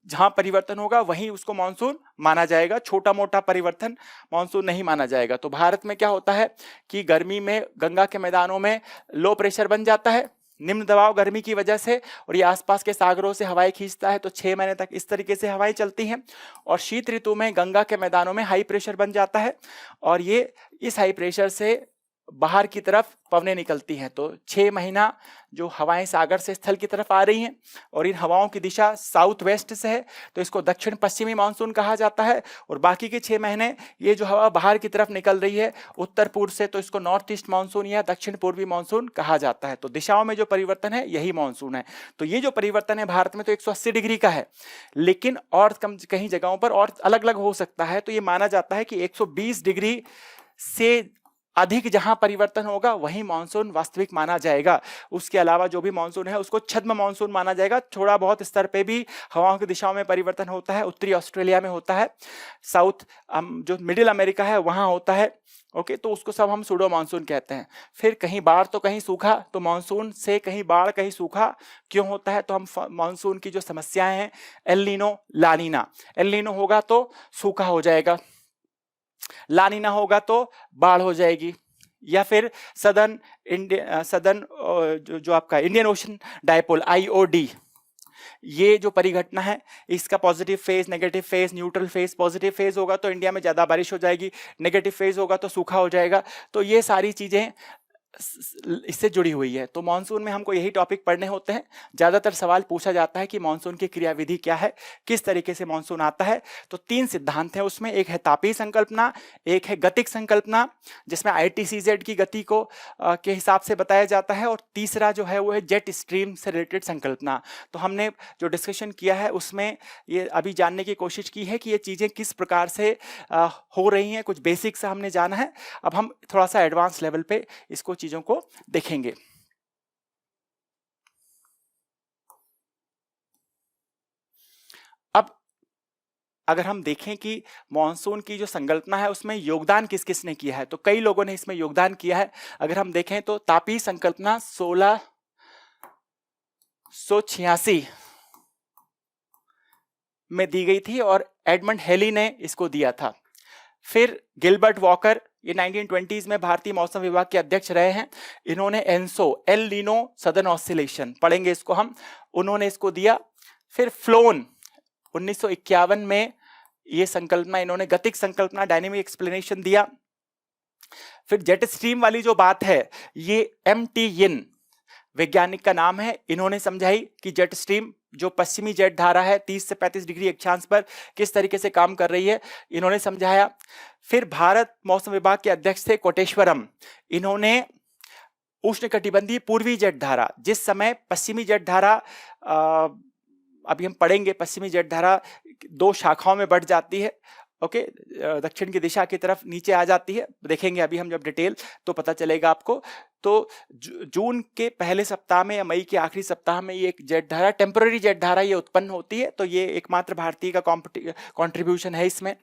जहां परिवर्तन होगा वहीं उसको मानसून माना जाएगा, छोटा मोटा परिवर्तन मानसून नहीं माना जाएगा। तो भारत में क्या होता है कि गर्मी में गंगा के मैदानों में लो प्रेशर बन जाता है, निम्न दबाव गर्मी की वजह से, और ये आसपास के सागरों से हवाएं खींचता है, तो 6 महीने तक इस तरीके से हवाएं चलती हैं। और शीत ऋतु में गंगा के मैदानों में हाई प्रेशर बन जाता है, और ये इस हाई प्रेशर से बाहर की तरफ पवनें निकलती हैं। तो 6 महीना जो हवाएं सागर से स्थल की तरफ आ रही हैं, और इन हवाओं की दिशा साउथ वेस्ट से है, तो इसको दक्षिण पश्चिमी मानसून कहा जाता है। और बाकी के 6 महीने ये जो हवा बाहर की तरफ निकल रही है उत्तर पूर्व से, तो इसको नॉर्थ ईस्ट मानसून या दक्षिण पूर्वी मानसून कहा जाता है। तो दिशाओं में जो परिवर्तन है यही मानसून है। तो ये जो परिवर्तन है भारत में तो 180 डिग्री का है, लेकिन और कहीं जगहों पर और अलग अलग हो सकता है। तो ये माना जाता है कि 120 डिग्री से अधिक जहां परिवर्तन होगा वहीं मानसून वास्तविक माना जाएगा। उसके अलावा जो भी मानसून है उसको छद्म मानसून माना जाएगा। थोड़ा बहुत स्तर पे भी हवाओं की दिशाओं में परिवर्तन होता है, उत्तरी ऑस्ट्रेलिया में होता है, साउथ जो मिडिल अमेरिका है वहां होता है। ओके, तो उसको सब हम सूडो मानसून कहते हैं। फिर कहीं बाढ़ तो कहीं सूखा, तो मानसून से कहीं बाढ़ कहीं सूखा क्यों होता है, तो हम मानसून की जो समस्याएं हैं एल नीनो ला नीना, एल नीनो होगा तो सूखा हो जाएगा, लानीना होगा तो बाढ़ हो जाएगी। या फिर सदर्न जो आपका इंडियन ओशन डायपोल IOD, ये जो परिघटना है, इसका positive phase, negative phase, neutral phase, positive phase होगा तो इंडिया में ज्यादा बारिश हो जाएगी, नेगेटिव फेज होगा तो सूखा हो जाएगा। तो ये सारी चीजें इससे जुड़ी हुई है। तो मॉनसून में हमको यही टॉपिक पढ़ने होते हैं। ज्यादातर सवाल पूछा जाता है कि मॉनसून की क्रियाविधि क्या है, किस तरीके से मॉनसून आता है। तो 3 सिद्धांत हैं उसमें, एक है तापीय संकल्पना, एक है गतिक संकल्पना जिसमें ITCZ की गति को के हिसाब से बताया जाता है, और तीसरा जो है वो है जेट स्ट्रीम से रिलेटेड संकल्पना। तो हमने जो डिस्कशन किया है उसमें ये अभी जानने की कोशिश की है कि ये चीजें किस प्रकार से हो रही हैं, कुछ बेसिक सा हमने जाना है। अब हम थोड़ा सा एडवांस लेवल पे इसको चीजों को देखेंगे। अब अगर हम देखें कि मॉनसून की जो संकल्पना है उसमें योगदान किस किस ने किया है, तो कई लोगों ने इसमें योगदान किया है। अगर हम देखें तो तापीय संकल्पना 1686 में दी गई थी और एडमंड हेली ने इसको दिया था। फिर गिलबर्ट वॉकर, ये 1920s में भारतीय मौसम विभाग के अध्यक्ष रहे हैं। इन्होंने ENSO, El Nino southern oscillation, पढ़ेंगे इसको हम, उन्होंने इसको दिया। फिर फ्लोन 1951 में ये संकल्पना, इन्होंने गतिक संकल्पना, डायनेमिक एक्सप्लेनेशन दिया। फिर जेट स्ट्रीम वाली जो बात है, ये MT यिन वैज्ञानिक का नाम है, इन्होंने समझाई कि जेट स्ट्रीम जो पश्चिमी जेट धारा है 30 से 35 डिग्री अक्षांश पर किस तरीके से काम कर रही है, इन्होंने समझाया। फिर भारत मौसम विभाग के अध्यक्ष थे कोटेश्वरम, इन्होंने उष्णकटिबंधीय पूर्वी जेट धारा, जिस समय पश्चिमी जेट धारा अभी हम पढ़ेंगे, पश्चिमी जेट धारा 2 शाखाओं में बढ़ जाती है, ओके, दक्षिण की दिशा की तरफ नीचे आ जाती है, देखेंगे अभी हम जब डिटेल तो पता चलेगा आपको। तो जून के पहले सप्ताह में या मई के आखिरी सप्ताह में ये एक जेट धारा, टेम्पररी जेट धारा ये उत्पन्न होती है। तो ये एकमात्र भारतीय का कंट्रीब्यूशन है इसमें।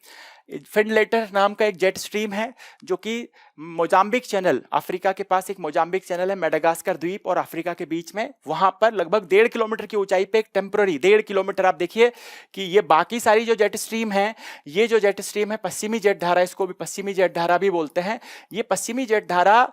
फिनलेटर नाम का एक जेट स्ट्रीम है जो कि मोजाम्बिक चैनल, अफ्रीका के पास एक मोजाम्बिक चैनल है, मेडागास्कर द्वीप और अफ्रीका के बीच में, वहां पर लगभग 1.5 किलोमीटर की ऊंचाई पे एक टेम्पररी 1.5 किलोमीटर, आप देखिए कि ये बाकी सारी जो जेट स्ट्रीम है, ये जो जेट स्ट्रीम है पश्चिमी जेट धारा, इसको भी पश्चिमी जेट धारा भी बोलते हैं। ये पश्चिमी जेट धारा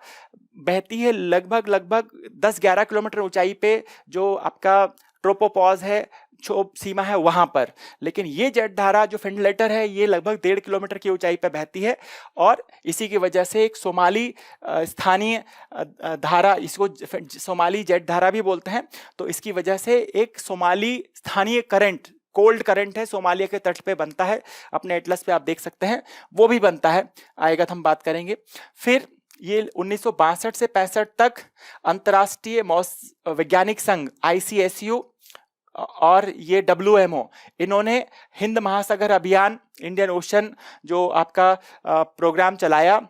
बहती है लगभग 10-11 किलोमीटर ऊंचाई पे, जो आपका ट्रोपोपॉज है, क्षोभ सीमा है, वहां पर। लेकिन ये जेट धारा जो फिनलेटर है, ये लगभग 1.5 किलोमीटर की ऊंचाई पर बहती है, और इसी की वजह से एक सोमाली स्थानीय धारा, इसको सोमाली जेट धारा भी बोलते हैं। तो इसकी वजह से एक सोमाली स्थानीय करंट, कोल्ड करंट है, सोमालिया के तट पे बनता है, अपने एटलस पे आप देख सकते हैं, वो भी बनता है, आएगा तो हम बात करेंगे। फिर ये 1962 से 65 तक अंतर्राष्ट्रीय वैज्ञानिक संघ ICSU और ये WMO, इन्होंने हिंद महासागर अभियान, इंडियन ओशन जो आपका प्रोग्राम चलाया,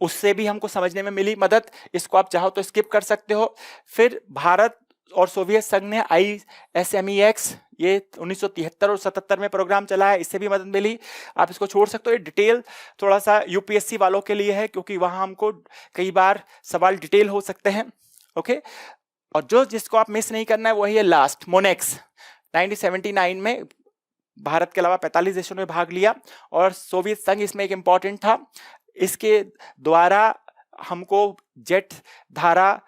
उससे भी हमको समझने में मिली मदद। इसको आप चाहो तो स्किप कर सकते हो। फिर भारत और सोवियत संघ ने ISMEX, ये 1973 और 77 में प्रोग्राम चलाया, इससे भी मदद मिली। आप इसको छोड़ सकते हो, ये डिटेल थोड़ा सा UPSC वालों के लिए है, क्योंकि वहां हमको कई बार सवाल डिटेल हो सकते हैं, ओके। और जो जिसको आप मिस नहीं करना है वही है लास्ट, मोनेक्स। 1979 में भारत के अलावा 45 देशों ने भाग लिया, और सोवियत संघ इसमें एक इंपॉर्टेंट था। इसके द्वारा हमको जेट धारा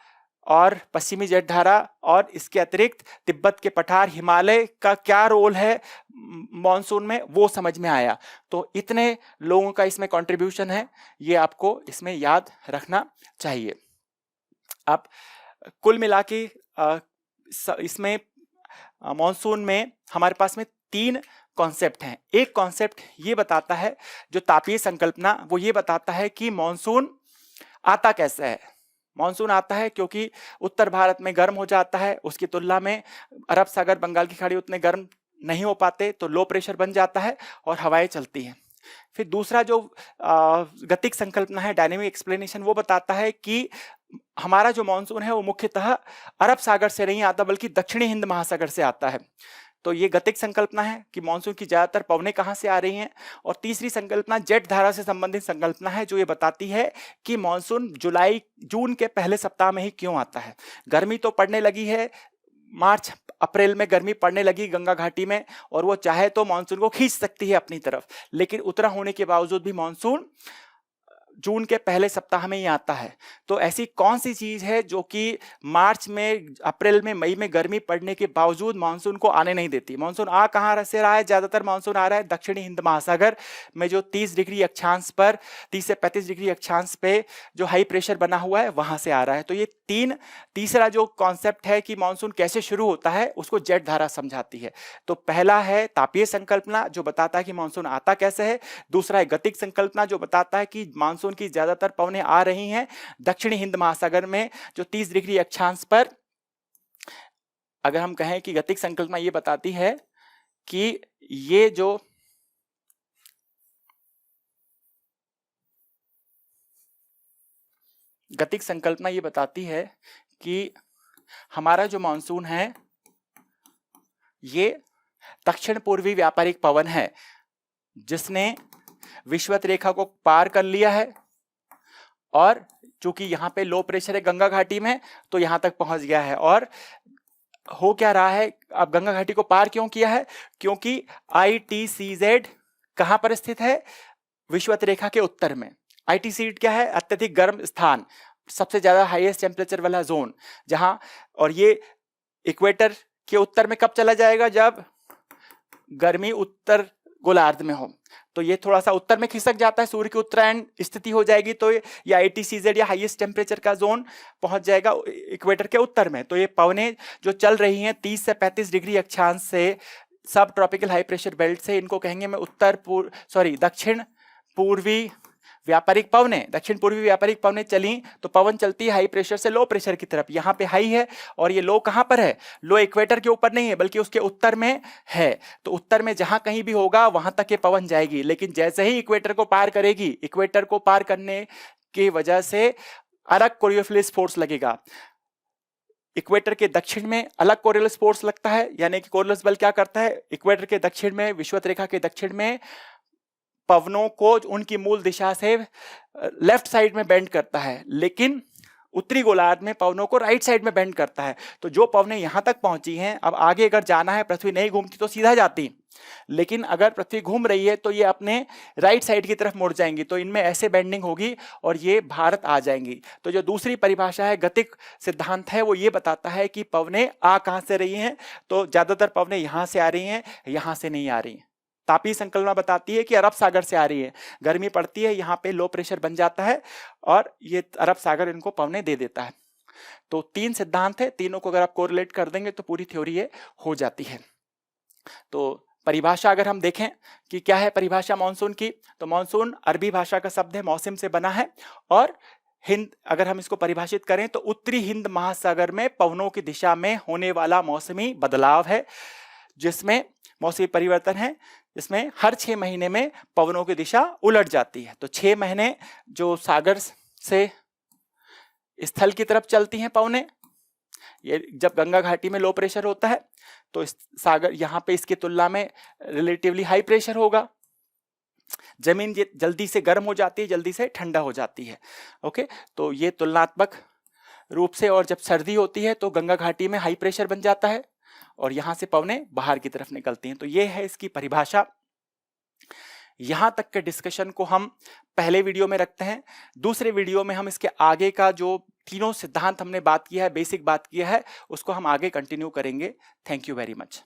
और पश्चिमी जेट धारा, और इसके अतिरिक्त तिब्बत के पठार, हिमालय का क्या रोल है मॉनसून में, वो समझ में आया। तो इतने लोगों का इसमें कंट्रीब्यूशन है, ये आपको इसमें याद रखना चाहिए। अब कुल मिला के इसमें मॉनसून में हमारे पास में 3 कॉन्सेप्ट हैं। एक कॉन्सेप्ट ये बताता है, जो तापीय संकल्पना, वो ये बताता है कि मॉनसून आता कैसे है। मॉनसून आता है क्योंकि उत्तर भारत में गर्म हो जाता है, उसकी तुलना में अरब सागर, बंगाल की खाड़ी उतने गर्म नहीं हो पाते, तो लो प्रेशर बन जाता है और हवाएं चलती हैं। फिर दूसरा जो गतिक संकल्पना है, डायनेमिक एक्सप्लेनेशन, वो बताता है कि हमारा जो मॉनसून है वो मुख्यतः अरब सागर से नहीं आता, बल्कि दक्षिणी हिंद महासागर से आता है। तो ये गतिक संकल्पना है कि मॉनसून की ज्यादातर पवनें कहां से आ रही हैं। और तीसरी संकल्पना जेट धारा से संबंधित संकल्पना है, जो ये बताती है कि मॉनसून जून के पहले सप्ताह में ही क्यों आता है। गर्मी तो पड़ने लगी है, मार्च अप्रैल में गर्मी पड़ने लगी गंगा घाटी में और वो चाहे तो मानसून को खींच सकती है अपनी तरफ, लेकिन उतरा होने के बावजूद भी मानसून जून के पहले सप्ताह में ही आता है। तो ऐसी कौन सी चीज है जो कि मार्च में, अप्रैल में, मई में गर्मी पड़ने के बावजूद मानसून को आने नहीं देती? मानसून आ कहां से रहा है? ज्यादातर मानसून आ रहा है दक्षिणी हिंद महासागर में, जो 30 डिग्री अक्षांश पर, 30 से 35 डिग्री अक्षांश पे जो हाई प्रेशर बना हुआ है वहां से आ रहा है। तो ये तीसरा जो कॉन्सेप्ट है कि मानसून कैसे शुरू होता है उसको जेट धारा समझाती है। तो पहला है तापीय संकल्पना जो बताता है कि मानसून आता कैसे है। दूसरा है गतिक संकल्पना जो बताता है कि मानसून की ज्यादातर पवनें आ रही हैं दक्षिणी हिंद महासागर में जो 30 डिग्री अक्षांश पर। अगर हम कहें कि गतिक संकल्पना ये बताती है कि ये जो गतिक संकल्पना ये बताती है कि हमारा जो मानसून है ये दक्षिण पूर्वी व्यापारिक पवन है जिसने विषुवत रेखा को पार कर लिया है और चूंकि यहाँ पे लो प्रेशर है गंगा घाटी में तो यहाँ तक पहुंच गया है। और हो क्या रहा है, अब गंगा घाटी को पार क्यों किया है? क्योंकि ITCZ कहां पर स्थित है? विषुवत रेखा के उत्तर में। ITCZ क्या है? अत्यधिक गर्म स्थान, सबसे ज्यादा हाईएस्ट टेम्परेचर वाला जोन जहां, और ये इक्वेटर के उत्तर में कब चला जाएगा? जब गर्मी उत्तर गोलार्ध में हो। तो ये थोड़ा सा उत्तर में खिसक जाता है, सूर्य की उत्तरायण स्थिति हो जाएगी तो ये ITCZ या हाईएस्ट टेम्परेचर का जोन पहुंच जाएगा इक्वेटर के उत्तर में। तो ये पवनें जो चल रही हैं 30 से 35 डिग्री अक्षांश से, सब ट्रॉपिकल हाई प्रेशर बेल्ट से, इनको कहेंगे मैं दक्षिण पूर्वी व्यापारिक पवनें। दक्षिण पूर्वी व्यापारिक पवनें चली तो पवन चलती है हाई प्रेशर से लो प्रेशर की तरफ। यहाँ पे हाई है और ये लो कहाँ पर है? लो इक्वेटर के ऊपर नहीं है बल्कि उसके उत्तर में है। तो उत्तर में जहां कहीं भी होगा वहां तक ये पवन जाएगी, लेकिन जैसे ही इक्वेटर को पार करेगी, इक्वेटर को पार करने की वजह से अलग कोरियोलिस फोर्स लगेगा। इक्वेटर के दक्षिण में अलग कोरियोलिस फोर्स लगता है, यानी कि कोरियोलिस बल क्या करता है? इक्वेटर के दक्षिण में, विषुवत रेखा के दक्षिण में पवनों को उनकी मूल दिशा से लेफ्ट साइड में बेंड करता है, लेकिन उत्तरी गोलार्ध में पवनों को राइट साइड में बेंड करता है। तो जो पवनें यहां तक पहुंची हैं, अब आगे अगर जाना है, पृथ्वी नहीं घूमती तो सीधा जाती, लेकिन अगर पृथ्वी घूम रही है तो ये अपने राइट साइड की तरफ मुड़ जाएंगी। तो इनमें ऐसे बेंडिंग होगी और ये भारत आ जाएंगी। तो जो दूसरी परिभाषा है, गतिक सिद्धांत है, वो ये बताता है कि पवनें आ कहां से रही हैं? तो ज्यादातर पवनें यहां से आ रही हैं, यहां से नहीं आ रही। तापीय संकल्पना बताती है कि अरब सागर से आ रही है, गर्मी पड़ती है, यहाँ पे लो प्रेशर बन जाता है और ये अरब सागर इनको पवनें दे देता है। तो 3 सिद्धांत है, तीनों को अगर आप कोरिलेट कर देंगे तो पूरी थ्योरी ये हो जाती है। तो परिभाषा अगर हम देखें कि क्या है परिभाषा मानसून की, तो मानसून अरबी भाषा का शब्द है, मौसम से बना है, और हिंद, अगर हम इसको परिभाषित करें तो उत्तरी हिंद महासागर में पवनों की दिशा में होने वाला मौसमी बदलाव है, जिसमें मौसमी परिवर्तन है, जिसमें हर 6 महीने में पवनों की दिशा उलट जाती है। तो 6 महीने जो सागर से स्थल की तरफ चलती हैं पवनें, ये जब गंगा घाटी में लो प्रेशर होता है तो इस सागर, यहाँ पे इसकी तुलना में रिलेटिवली हाई प्रेशर होगा, जमीन जल्दी से गर्म हो जाती है, जल्दी से ठंडा हो जाती है। ओके, तो ये तुलनात्मक रूप से, और जब सर्दी होती है तो गंगा घाटी में हाई प्रेशर बन जाता है और यहां से पवनें बाहर की तरफ निकलती हैं। तो ये है इसकी परिभाषा। यहां तक के डिस्कशन को हम पहले वीडियो में रखते हैं। दूसरे वीडियो में हम इसके आगे का जो तीनों सिद्धांत हमने बात किया है, बेसिक बात किया है, उसको हम आगे कंटिन्यू करेंगे। Thank you very much.